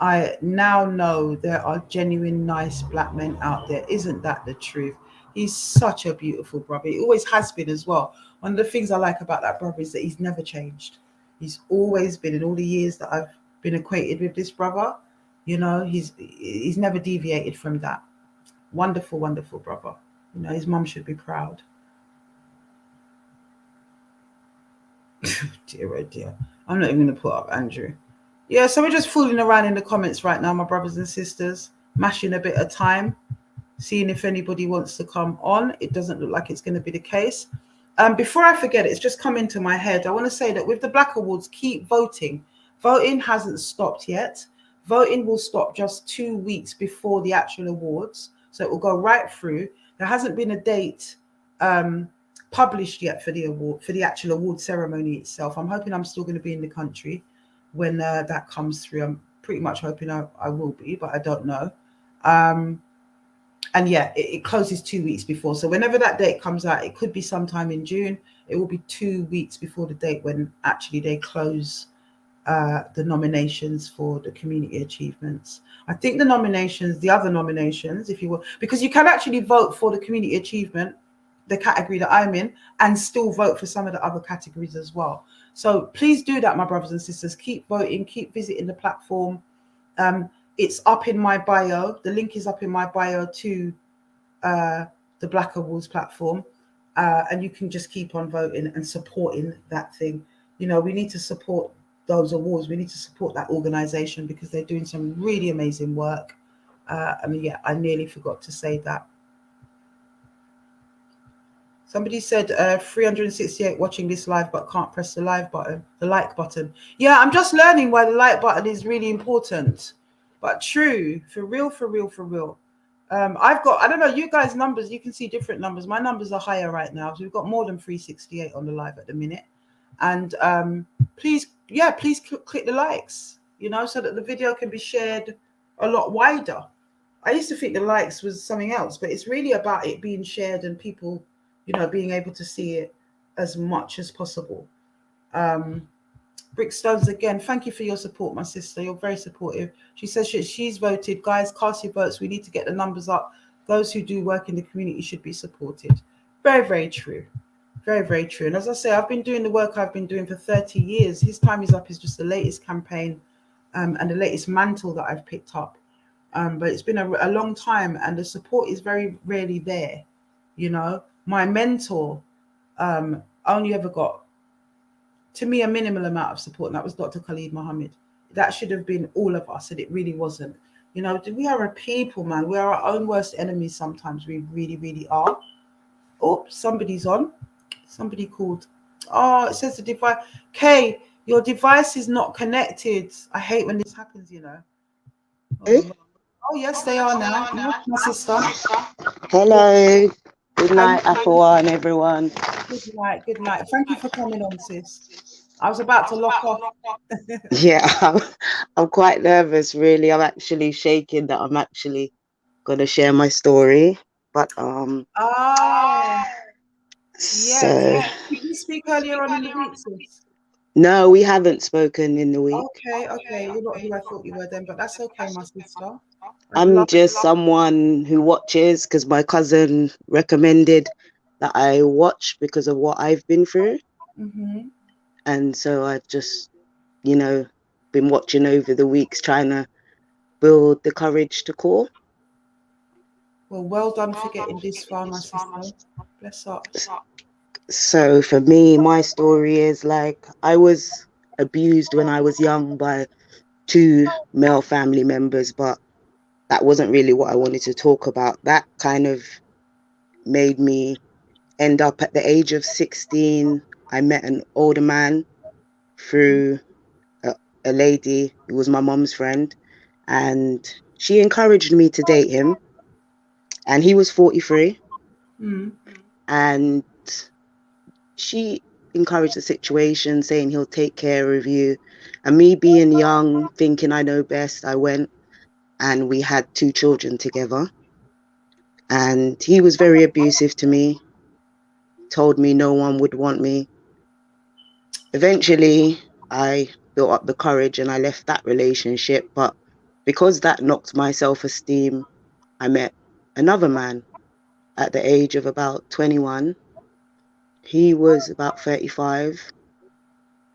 Speaker 1: I now know there are genuine, nice black men out there. Isn't that the truth? He's such a beautiful brother. He always has been as well. One of the things I like about that brother is that he's never changed. He's always been, in all the years that I've been acquainted with this brother, you know, he's never deviated from that. Wonderful, wonderful brother. You know, his mum should be proud. Dear, oh dear. I'm not even going to put up Andrew. Yeah, so we're just fooling around in the comments right now, my brothers and sisters, mashing a bit of time, seeing if anybody wants to come on. It doesn't look like it's going to be the case. Before I forget it, it's just come into my head. I want to say that with the Black Awards, keep voting. Voting hasn't stopped yet. Voting will stop just 2 weeks before the actual awards. So it will go right through. There hasn't been a date published yet for the award, for the actual award ceremony itself. I'm hoping I'm still going to be in the country when that comes through. I'm pretty much hoping I will be, but I don't know. And yeah, it closes 2 weeks before. So whenever that date comes out, it could be sometime in June. It will be 2 weeks before the date when actually they close the nominations for the community achievements. I think the other nominations, if you will, because you can actually vote for the community achievement, the category that I'm in, and still vote for some of the other categories as well. So please do that, my brothers and sisters. Keep voting, keep visiting the platform. It's up in my bio. The link is up in my bio to the Black Awards platform. And you can just keep on voting and supporting that thing. You know, we need to support those awards. We need to support that organization because they're doing some really amazing work. I mean, yeah, I nearly forgot to say that. Somebody said 368 watching this live but can't press the like button. Yeah, I'm just learning why the like button is really important. But true, for real. I've got, I don't know, you guys' numbers, you can see different numbers. My numbers are higher right now. So we've got more than 368 on the live at the minute. And please click the likes, you know, so that the video can be shared a lot wider. I used to think the likes was something else, but it's really about it being shared and people, you know, being able to see it as much as possible. Brickstones again, thank you for your support, my sister. You're very supportive. She says she's voted. Guys, cast your votes. We need to get the numbers up. Those who do work in the community should be supported. Very, very true. Very, very true. And as I say, I've been doing the work I've been doing for 30 years. His Time Is Up is just the latest campaign and the latest mantle that I've picked up. But it's been a long time and the support is very rarely there. You know, my mentor only ever got, to me, a minimal amount of support, and that was Dr. Khalid Mohammed. That should have been all of us, and it really wasn't. You know, we are a people, man. We are our own worst enemies sometimes. We really, really are. Oh, somebody's on. Somebody called. Oh, it says the device. Kay, your device is not connected. I hate when this happens, you know. Oh, yes, they are now. My sister.
Speaker 2: Hello. Good night, Afua and everyone.
Speaker 1: Good night. Thank you for coming on, sis. I was about to lock off.
Speaker 2: Yeah, I'm quite nervous, really. I'm actually shaking that I'm actually gonna share my story. But
Speaker 1: Yes.
Speaker 2: so
Speaker 1: Did we speak earlier on in the week, sis?
Speaker 2: no, we haven't spoken in the week.
Speaker 1: Okay. You're not who I thought you were then, but that's okay, my sister. I'd
Speaker 2: I'm
Speaker 1: love.
Speaker 2: just someone who watches because my cousin recommended that I watch because of what I've been through.
Speaker 1: Mm-hmm.
Speaker 2: And so I've just, been watching over the weeks, trying to build the courage to call.
Speaker 1: Well done for getting this far, my sister. Bless up.
Speaker 2: So for me, my story is like I was abused when I was young by two male family members, but that wasn't really what I wanted to talk about. That kind of made me end up at the age of 16. I met an older man through a lady who was my mom's friend, and she encouraged me to date him. And he was 43,
Speaker 1: Mm.
Speaker 2: and she encouraged the situation, saying he'll take care of you. And me being young, thinking I know best, I went and we had two children together. And he was very abusive to me, told me no one would want me. Eventually, I built up the courage and I left that relationship. But because that knocked my self-esteem, I met another man at the age of about 21. He was about 35,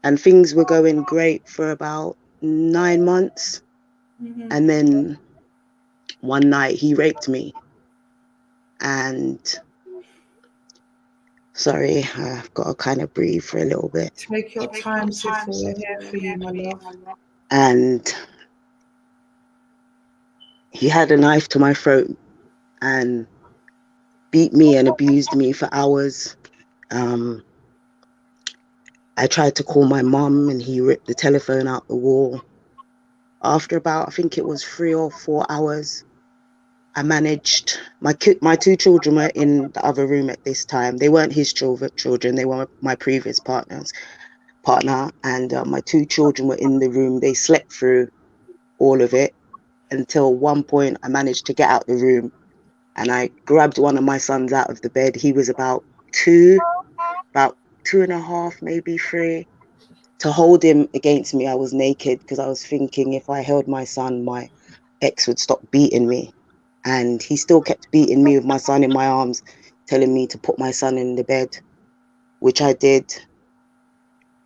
Speaker 2: and things were going great for about 9 months.
Speaker 1: Mm-hmm.
Speaker 2: And then one night he raped me. And sorry, I've got to kind of breathe for a little bit.
Speaker 1: Take your time, sister. We're here for you, my love.
Speaker 2: And he had a knife to my throat and beat me and abused me for hours. I tried to call my mum and he ripped the telephone out the wall. After about, I think it was 3 or 4 hours, I managed. My two children were in the other room at this time. They weren't his children. They were my previous partner, and my two children were in the room. They slept through all of it until one point I managed to get out the room, and I grabbed one of my sons out of the bed. He was about 2.5, maybe 3. To hold him against me, I was naked because I was thinking if I held my son, my ex would stop beating me. And he still kept beating me with my son in my arms, telling me to put my son in the bed, which I did.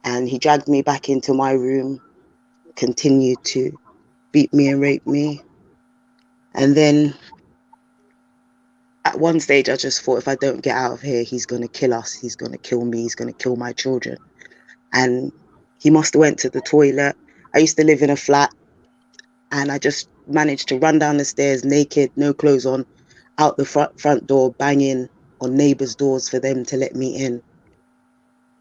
Speaker 2: And he dragged me back into my room, continued to beat me and rape me. And then at one stage, I just thought, if I don't get out of here, he's going to kill us. He's going to kill me. He's going to kill my children. And he must have went to the toilet. I used to live in a flat, and I just managed to run down the stairs naked, no clothes on, out the front door, banging on neighbors' doors for them to let me in.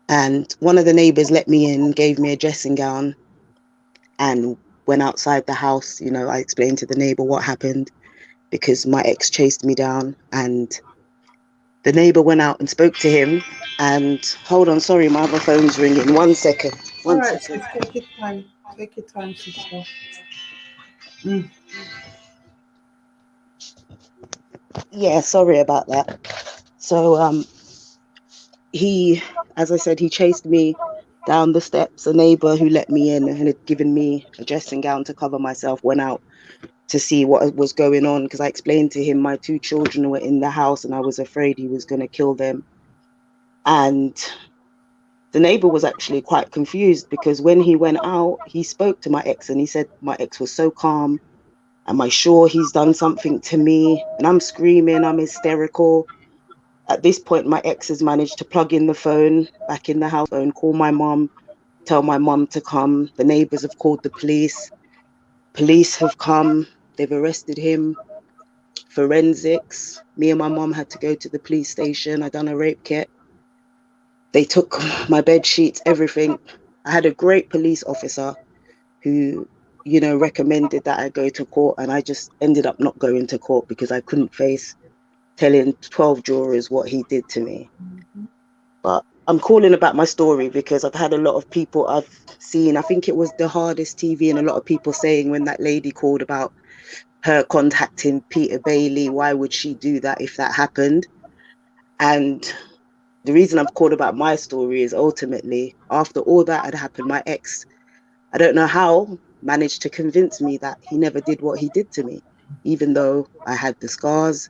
Speaker 2: And one of the neighbors let me in, gave me a dressing gown, and went outside the house. I explained to the neighbor what happened because my ex chased me down, and the neighbor went out and spoke to him. And hold on, sorry, my other phone's ringing. 1 second.
Speaker 1: All
Speaker 2: One
Speaker 1: right,
Speaker 2: second.
Speaker 1: sis. Take your time. Take your time, sister. Mm.
Speaker 2: Yeah, sorry about that. So he, as I said, he chased me down the steps. A neighbor who let me in and had given me a dressing gown to cover myself went out to see what was going on, because I explained to him my two children were in the house and I was afraid he was going to kill them. And the neighbor was actually quite confused because when he went out, he spoke to my ex and he said my ex was so calm. Am I sure he's done something to me? And I'm screaming, I'm hysterical. At this point, my ex has managed to plug in the phone back in the house, phone, call my mom, tell my mom to come. The neighbors have called the police. Police have come. They've arrested him. Forensics. Me and my mom had to go to the police station. I done a rape kit. They took my bed sheets, everything. I had a great police officer who, recommended that I go to court, and I just ended up not going to court because I couldn't face telling 12 jurors what he did to me.
Speaker 1: Mm-hmm.
Speaker 2: But I'm calling about my story because I've had a lot of people I've seen. I think it was The Hardest TV, and a lot of people saying when that lady called about her contacting Peter Bailey, why would she do that if that happened? And the reason I've called about my story is ultimately after all that had happened, my ex, I don't know how, managed to convince me that he never did what he did to me, even though I had the scars,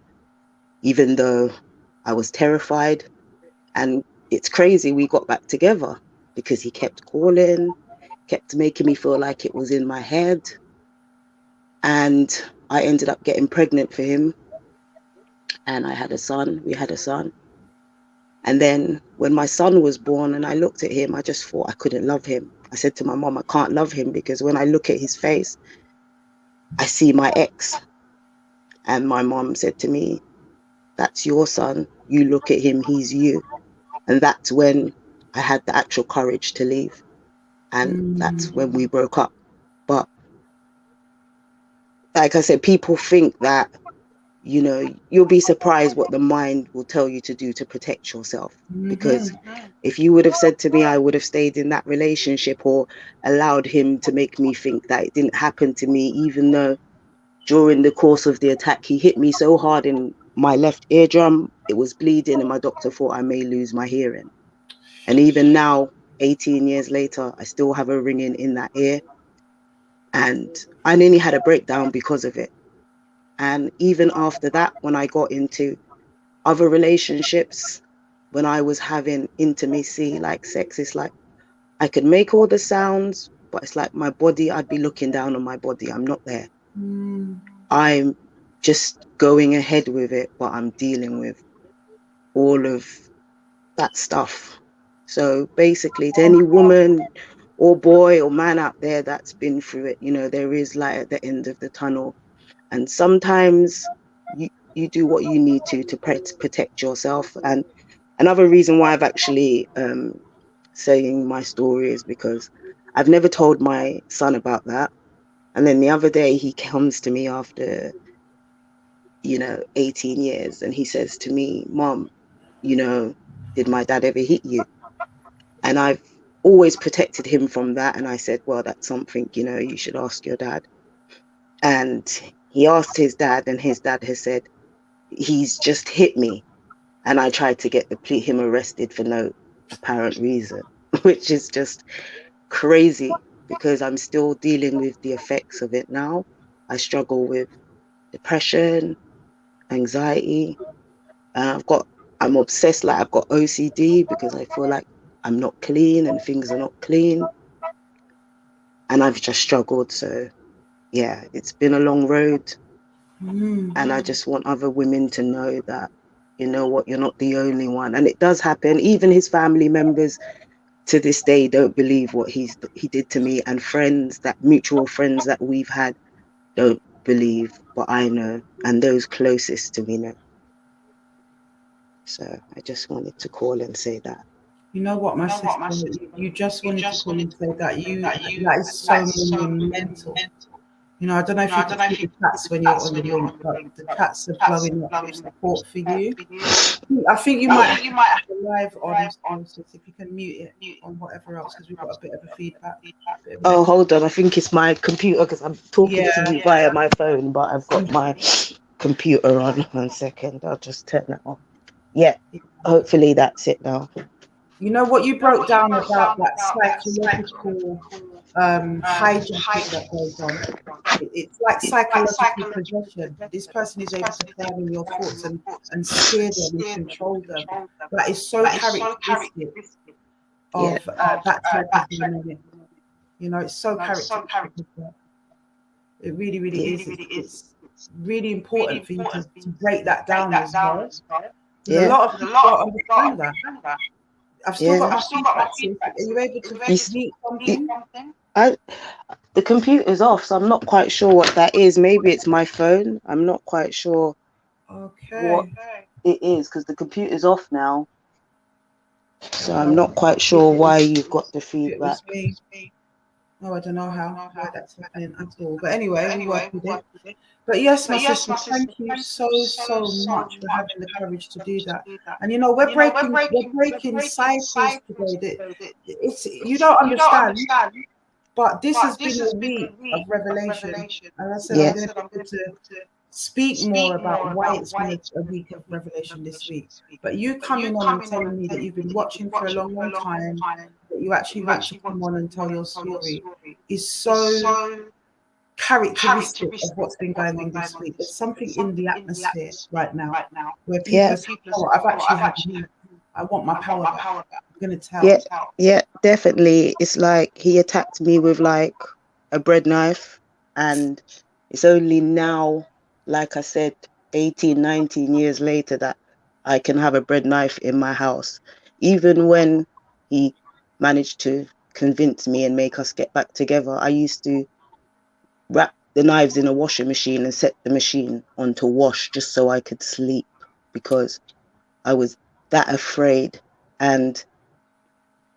Speaker 2: even though I was terrified. And it's crazy, we got back together because he kept calling, kept making me feel like it was in my head. And I ended up getting pregnant for him. And I had a son, we had a son. And then when my son was born and I looked at him, I just thought I couldn't love him. I said to my mom, I can't love him because when I look at his face, I see my ex. And my mom said to me, that's your son. You look at him, he's you. And that's when I had the actual courage to leave. And that's when we broke up. But like I said, people think that, you know, you'll be surprised what the mind will tell you to do to protect yourself. Because if you would have said to me, I would have stayed in that relationship or allowed him to make me think that it didn't happen to me, even though during the course of the attack, he hit me so hard in my left eardrum, it was bleeding, and my doctor thought I may lose my hearing. And even now, 18 years later, I still have a ringing in that ear. And I nearly had a breakdown because of it. And even after that, when I got into other relationships, when I was having intimacy, like sex, it's like I could make all the sounds, but it's like my body, I'd be looking down on my body. I'm not there. I'm just going ahead with it, but I'm dealing with all of that stuff. So basically, to any woman or boy or man out there that's been through it, you know, there is light at the end of the tunnel. And sometimes you do what you need to protect yourself. And another reason why I've actually saying my story is because I've never told my son about that. And then the other day he comes to me after, 18 years, and he says to me, Mom, did my dad ever hit you? And I've always protected him from that. And I said, well, that's something, you should ask your dad. And he asked his dad, and his dad has said, he's just hit me. And I tried to get him arrested for no apparent reason, which is just crazy because I'm still dealing with the effects of it now. I struggle with depression, anxiety. I'm obsessed, like I've got OCD because I feel like I'm not clean and things are not clean. And I've just struggled. So yeah, it's been a long road. And I just want other women to know that, you know what, you're not the only one. And it does happen. Even his family members to this day don't believe what he did to me, and mutual friends that we've had don't believe, but I know, and those closest to me know. So I just wanted to call and say that.
Speaker 1: You know what, my sister, you just wanted to call and say that is so monumental. I don't know if you can see the chats when you're on the link, but the chats are blowing up with support for you. I think you might have to live on so if you can mute it on whatever else, because we've got a bit of a feedback.
Speaker 2: Oh, hold on. I think it's my computer because I'm talking to you via my phone, but I've got my computer on. 1 second. I'll just turn that off. Yeah. Hopefully that's it now.
Speaker 1: You know what you broke down about that psychological hijacking that goes on? It's like psychological possession. This person is able to cloud in your thoughts and steer them and control them. That is so characteristic of that type of dynamic. It's so characteristic. It really, really is. It's really important for you to break that down as well. Yeah. A lot of people don't understand that. I've still got my feedback. Are you able to repeat something?
Speaker 2: The computer's off, so I'm not quite sure what that is. Maybe it's my phone. I'm not quite sure what it is because the computer's off now. So I'm not quite sure why you've got the feedback.
Speaker 1: No, I don't know why that's happening at all. But anyway, we work with it. But yes, my sister, thank you so much for having the courage to do that. And you know, we're breaking cycles today. It's, you don't understand, but this has been a week of revelation. As I said, I'm
Speaker 2: Yeah.
Speaker 1: going to be able to speak more about why it's been a week of revelation this week. But you coming on and telling me that you've been watching for a long time, that you actually want to come on and tell your story, is so characteristic of what's been going on this week. There's something in the atmosphere right now where people
Speaker 2: Yeah.
Speaker 1: are saying, "Oh, I've actually had enough. I want my power back. I'm going to tell."
Speaker 2: Yeah. Yeah, definitely. It's like he attacked me with like a bread knife, and it's only now, like I said, 18, 19 years later that I can have a bread knife in my house. Even when he managed to convince me and make us get back together, I used to wrap the knives in a washing machine and set the machine on to wash just so I could sleep, because I was that afraid. And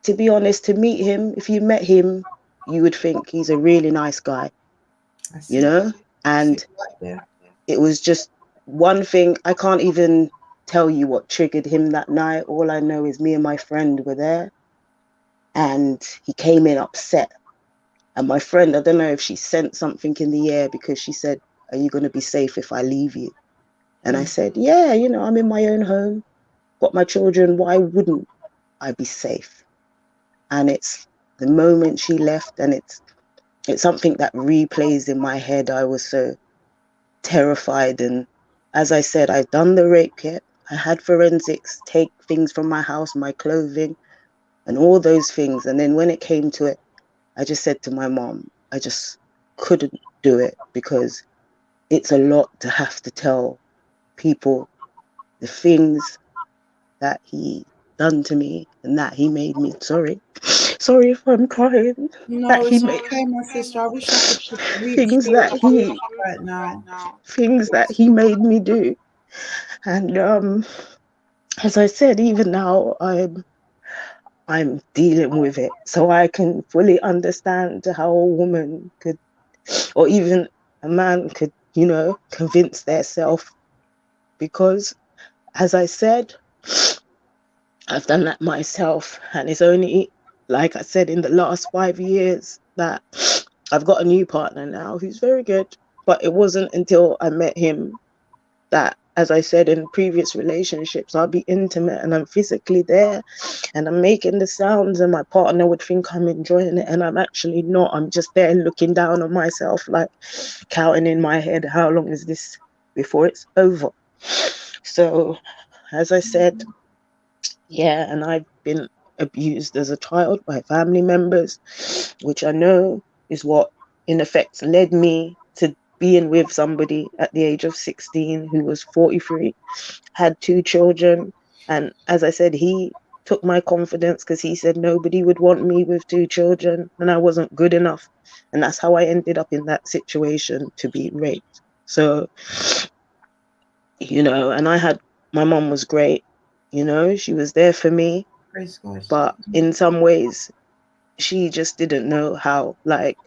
Speaker 2: to be honest, to meet him, if you met him, you would think he's a really nice guy,
Speaker 1: I
Speaker 2: you
Speaker 1: see.
Speaker 2: know?
Speaker 1: I see
Speaker 2: And
Speaker 1: right there.
Speaker 2: it was just one thing. I can't even tell you what triggered him that night. All I know is me and my friend were there, and he came in upset. And my friend, I don't know if she sent something in the air, because she said, "Are you going to be safe if I leave you?" And I said, "Yeah, I'm in my own home, got my children. Why wouldn't I be safe?" And it's the moment she left, and it's something that replays in my head. I was so terrified. And as I said, I'd done the rape kit. I had forensics take things from my house, my clothing, and all those things. And then when it came to it, I just said to my mom, I just couldn't do it, because it's a lot to have to tell people the things that he done to me, and that he made me sorry if I'm crying, that
Speaker 1: No,
Speaker 2: he
Speaker 1: it's
Speaker 2: made
Speaker 1: okay, my sister. I wish I could just reach
Speaker 2: things
Speaker 1: through
Speaker 2: that
Speaker 1: and hug
Speaker 2: he
Speaker 1: you right now.
Speaker 2: things that he made me do. And as I said, even now I'm dealing with it, so I can fully understand how a woman could, or even a man could, convince theirself. Because as I said, I've done that myself, and it's only, like I said, in the last 5 years that I've got a new partner now who's very good. But it wasn't until I met him that, as I said, in previous relationships, I'll be intimate and I'm physically there and I'm making the sounds, and my partner would think I'm enjoying it, and I'm actually not. I'm just there looking down on myself, like counting in my head, how long is this before it's over? So, as I said, yeah, and I've been abused as a child by family members, which I know is what, in effect, led me to being with somebody at the age of 16 who was 43, had 2 children. And as I said, he took my confidence, because he said nobody would want me with 2 children and I wasn't good enough. And that's how I ended up in that situation, to be raped. So, and my mom was great. She was there for me,
Speaker 1: Praise God.
Speaker 2: but in some ways, she just didn't know how. Like,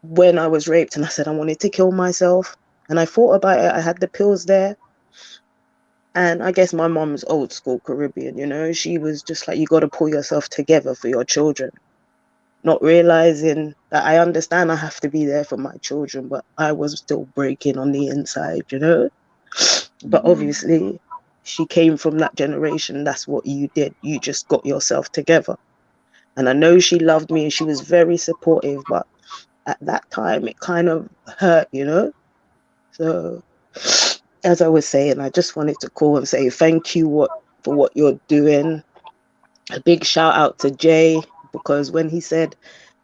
Speaker 2: when I was raped and I said I wanted to kill myself, and I thought about it, I had the pills there. And I guess my mom's old school Caribbean, she was just like, you got to pull yourself together for your children. Not realizing that I understand I have to be there for my children, but I was still breaking on the inside. But obviously, she came from that generation. That's what you did. You just got yourself together. And I know she loved me and she was very supportive, but at that time, it kind of hurt. So, as I was saying, I just wanted to call and say thank you for what you're doing. A big shout out to Jay, because when he said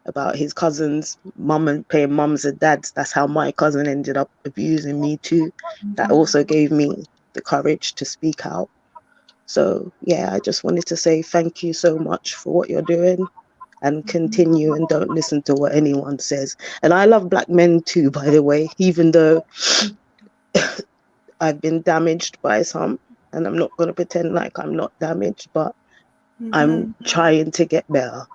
Speaker 2: about his cousins, mum and paying mums and dads, that's how my cousin ended up abusing me too. That also gave me the courage to speak out. So yeah, I just wanted to say thank you so much for what you're doing, and continue, and don't listen to what anyone says. And I love black men too, by the way, even though I've been damaged by some, and I'm not going to pretend like I'm not damaged, but I'm trying to get better.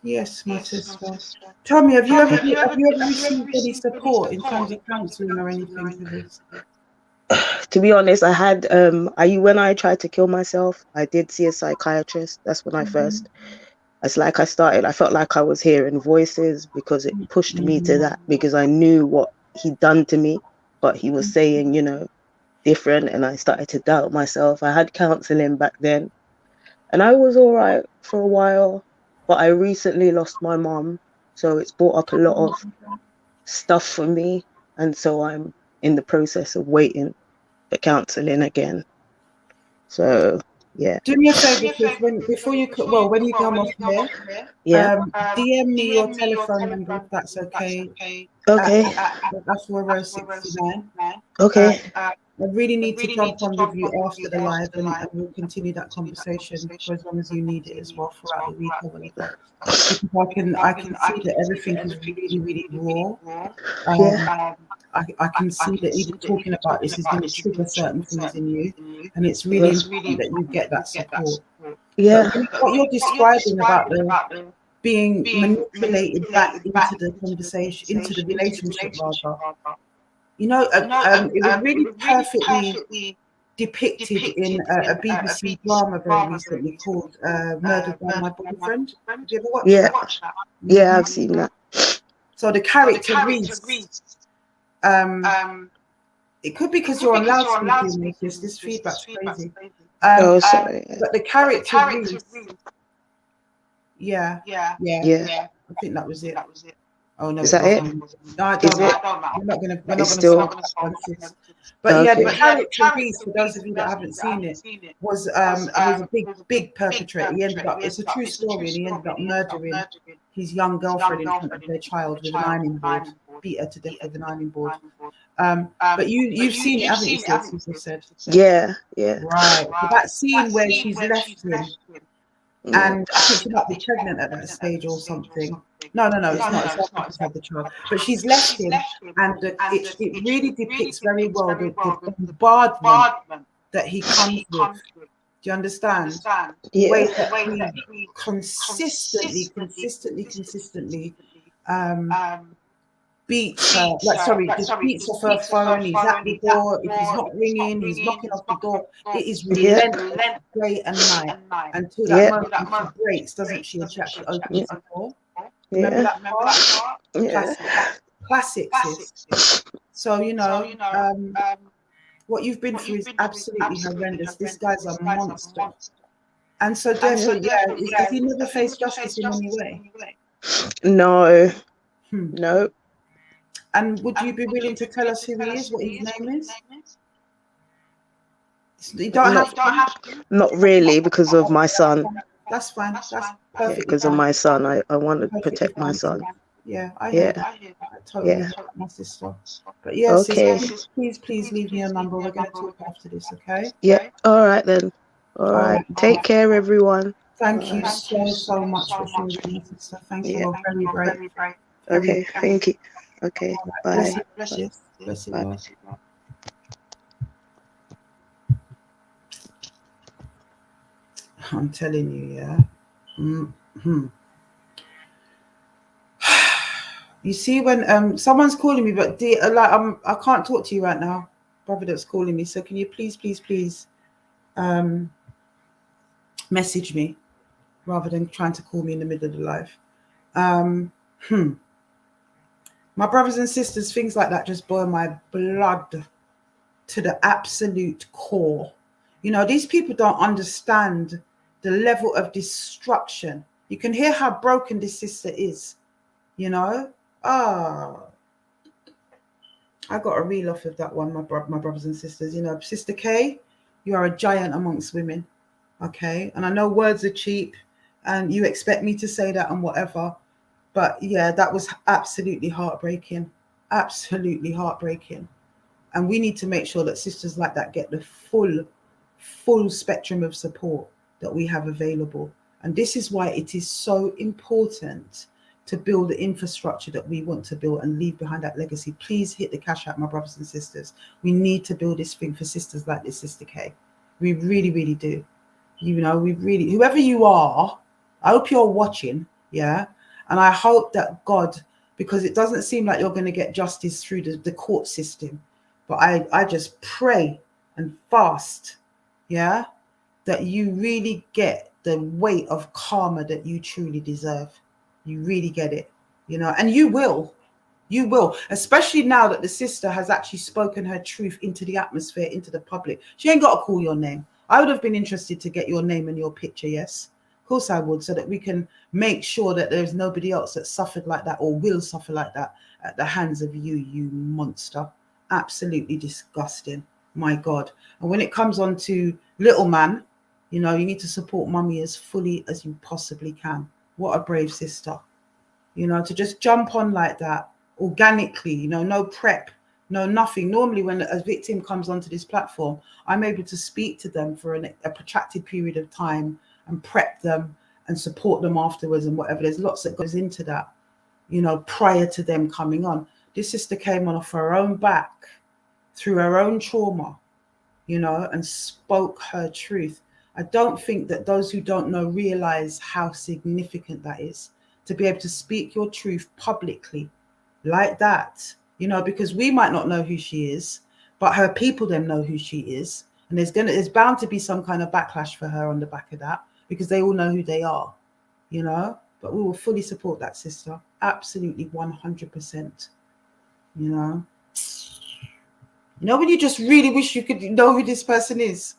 Speaker 1: Yes, my sister. Tell me, have you ever received any support in terms of counselling or anything for this?
Speaker 2: To be honest, I had when I tried to kill myself, I did see a psychiatrist. That's when I first, it's like I felt like I was hearing voices, because it pushed me to that, because I knew what he'd done to me, but he was saying, you know, different, and I started to doubt myself. I had counseling back then, and I was all right for a while, but I recently lost my mom, so it's brought up a lot of stuff for me, and so I'm in the process of waiting for counseling again. So yeah.
Speaker 1: Do me a favor, sis. Before you when you come off here, DM me your telephone number if that's okay.
Speaker 2: Okay.
Speaker 1: Afua 069.
Speaker 2: Okay.
Speaker 1: I really need to jump on with you after the live, and we'll continue that conversation for as long as you need it as well throughout the week or whatever. Because I can see that everything is really, really raw. I can see that even talking about this is going to trigger certain things in you, and it's really important that you get that support.
Speaker 2: Yeah.
Speaker 1: But what you're describing about the being manipulated back into the conversation, into the relationship rather, you know, it was really perfectly depicted in a BBC drama very recently called Murdered by My Boyfriend. Have you ever watched that?
Speaker 2: Yeah, I've seen that.
Speaker 1: So the character Reese, it could be because you're on loudspeaker, this feedback's crazy.
Speaker 2: Sorry.
Speaker 1: But the character Reese, yeah, I think that was it. Oh no,
Speaker 2: is that it?
Speaker 1: No, I don't. We're not gonna But yeah, the character Reese, for those of you that haven't seen it, was a big perpetrator. He ended up, it's a true story, and he ended up murdering his young girlfriend in front of their child with an ironing board, beat her to death with an ironing board. But you've seen it, haven't you, sis? You just said.
Speaker 2: Yeah.
Speaker 1: Right. So that scene where she's left him, and I think she might be pregnant at that stage or something. No, it's not. It's not to have the child. But she's left him, and it really depicts very well the bombardment that he comes with. Do you understand? The way that he consistently beats her, just beats off her phone. He's at the door. If he's not ringing, he's knocking off the door. It is relentless day and night until that moment she breaks, doesn't she? And she actually opens the door. Remember that part? Classic, sis. So, you know, what you've been through is absolutely horrendous. This guy's a monster. And so, therefore, has he never faced justice in any way?
Speaker 2: No. No.
Speaker 1: And would you be willing to tell us who he is, what his name is? You don't have to.
Speaker 2: Not really, because of my son.
Speaker 1: That's fine. That's perfect.
Speaker 2: Because of my son, I want to protect my son.
Speaker 1: Yeah, I hear that. I totally get my sister. But yes, please leave me a number. We're going to talk after this, okay?
Speaker 2: Yeah. All right then. All right. Take care, everyone.
Speaker 1: Thank you so much for sharing, my sister. Thank you. You're very brave.
Speaker 2: Okay. Thank you. Okay. Bye.
Speaker 1: Bless you. Bless you. Bye. I'm telling you, yeah. You see, when someone's calling me, but I can't talk to you right now. Brother that's calling me. So can you please message me rather than trying to call me in the middle of the live. My brothers and sisters, things like that just boil my blood to the absolute core. You know, these people don't understand the level of destruction. You can hear how broken this sister is, you know. I got a reel off of that one, my brothers and sisters. You know, Sister K, you are a giant amongst women, okay? And I know words are cheap, and you expect me to say that and whatever. But yeah, that was absolutely heartbreaking. Absolutely heartbreaking. And we need to make sure that sisters like that get the full spectrum of support that we have available. And this is why it is so important to build the infrastructure that we want to build and leave behind that legacy. Please hit the cash out, my brothers and sisters. We need to build this thing for sisters like this, Sister K. We really do. You know, whoever you are, I hope you're watching. Yeah. And I hope that God, because it doesn't seem like you're going to get justice through the court system, but I just pray and fast, yeah, that you really get the weight of karma that you truly deserve. You really get it, you know, and you will, especially now that the sister has actually spoken her truth into the atmosphere, into the public. She ain't got to call your name. I would have been interested to get your name and your picture, yes. Of course I would, so that we can make sure that there's nobody else that suffered like that or will suffer like that at the hands of you, you monster. Absolutely disgusting. My God. And when it comes on to little man, you know, you need to support mummy as fully as you possibly can. What a brave sister. You know, to just jump on like that organically, you know, no prep, no nothing. Normally when a victim comes onto this platform, I'm able to speak to them for a protracted period of time and prep them and support them afterwards and whatever. There's lots that goes into that, you know, prior to them coming on. This sister came on off her own back through her own trauma, you know, and spoke her truth. I don't think that those who don't know realize how significant that is, to be able to speak your truth publicly like that, you know, because we might not know who she is, but her people then know who she is. And there's bound to be some kind of backlash for her on the back of that, because they all know who they are, you know. But we will fully support that sister. Absolutely 100%. You know. You know when you just really wish you could know who this person is?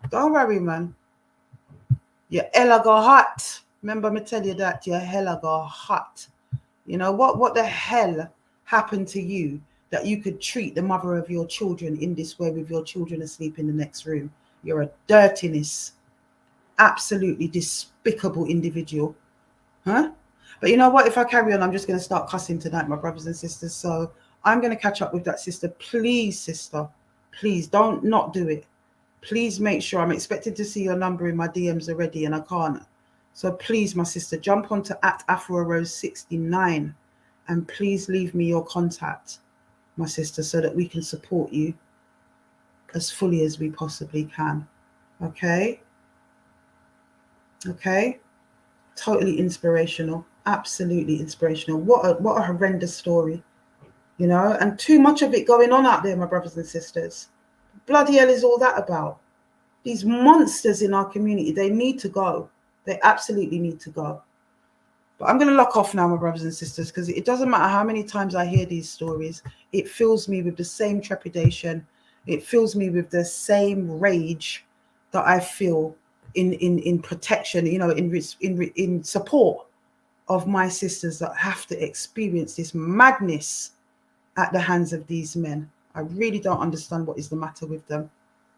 Speaker 1: Don't worry, man. You're hella go hot. Remember me tell you that you're hella go hot. You know, what the hell happened to you that you could treat the mother of your children in this way with your children asleep in the next room? You're a dirtiness. Absolutely despicable individual. Huh? But you know what? If I carry on, I'm just going to start cussing tonight, my brothers and sisters. So I'm going to catch up with that sister. Please, sister, please don't not do it. Please make sure. I'm expected to see your number in my DMs already and I can't. So please, my sister, jump onto @AfuaRose69 and please leave me your contact, my sister, so that we can support you as fully as we possibly can. Okay? Okay? Totally inspirational. Absolutely inspirational. What a horrendous story, you know, and too much of it going on out there, my brothers and sisters. Bloody hell is all that about? These monsters in our community, they need to go. They absolutely need to go. But I'm going to lock off now, my brothers and sisters, because it doesn't matter how many times I hear these stories. It fills me with the same trepidation. It fills me with the same rage that I feel in protection, you know, in support of my sisters that have to experience this madness at the hands of these men. I really don't understand what is the matter with them.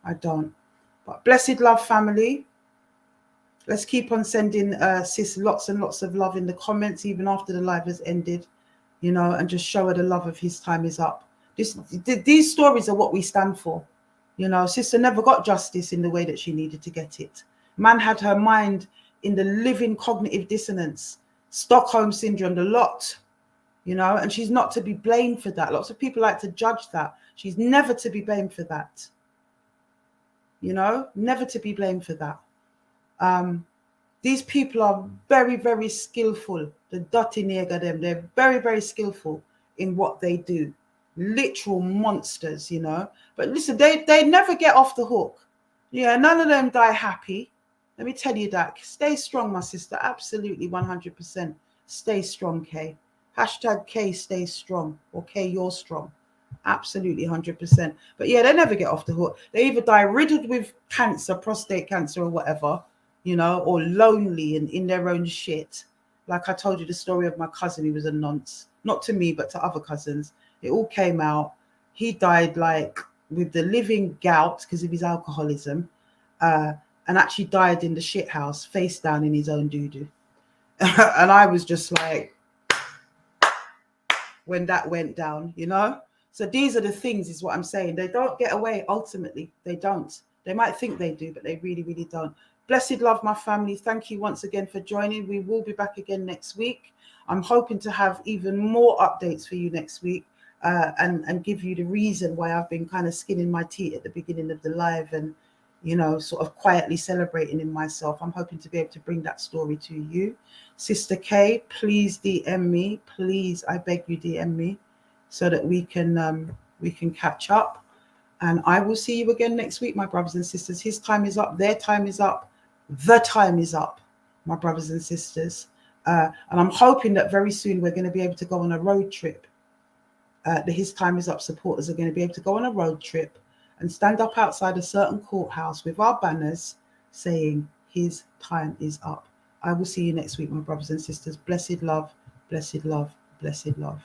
Speaker 1: I don't. But blessed love, family. Let's keep on sending sis lots and lots of love in the comments, even after the live has ended, you know, and just show her the love of his time is up. These stories are what we stand for. You know, sister never got justice in the way that she needed to get it. Man had her mind in the living cognitive dissonance, Stockholm syndrome, the lot, you know, and she's not to be blamed for that. Lots of people like to judge that. She's never to be blamed for that. You know, never to be blamed for that. These people are very, very skillful. The dirty nigger them, they're very, very skillful in what they do. Literal monsters, you know. But listen, they never get off the hook. Yeah, none of them die happy. Let me tell you that. Stay strong, my sister. Absolutely 100%. Stay strong, K. Hashtag K stay strong, or K you're strong. Absolutely 100%. But yeah, they never get off the hook. They either die riddled with cancer, prostate cancer or whatever, you know, or lonely and in their own shit. Like I told you the story of my cousin, he was a nonce. Not to me, but to other cousins. It all came out. He died like with the living gout because of his alcoholism, and actually died in the shit house, face down in his own doo-doo. And I was just like, when that went down, you know? So these are the things, is what I'm saying. They don't get away ultimately. They don't. They might think they do, but they really, really don't. Blessed love, my family. Thank you once again for joining. We will be back again next week. I'm hoping to have even more updates for you next week, and give you the reason why I've been kind of skinning my teeth at the beginning of the live and, you know, sort of quietly celebrating in myself. I'm hoping to be able to bring that story to you. Sister K, please DM me. Please, I beg you, DM me so that we can catch up. And I will see you again next week, my brothers and sisters. His time is up. Their time is up. The time is up, my brothers and sisters. And I'm hoping that very soon we're going to be able to go on a road trip. The His Time Is Up supporters are going to be able to go on a road trip and stand up outside a certain courthouse with our banners saying his time is up. I will see you next week, my brothers and sisters. Blessed love, blessed love, blessed love.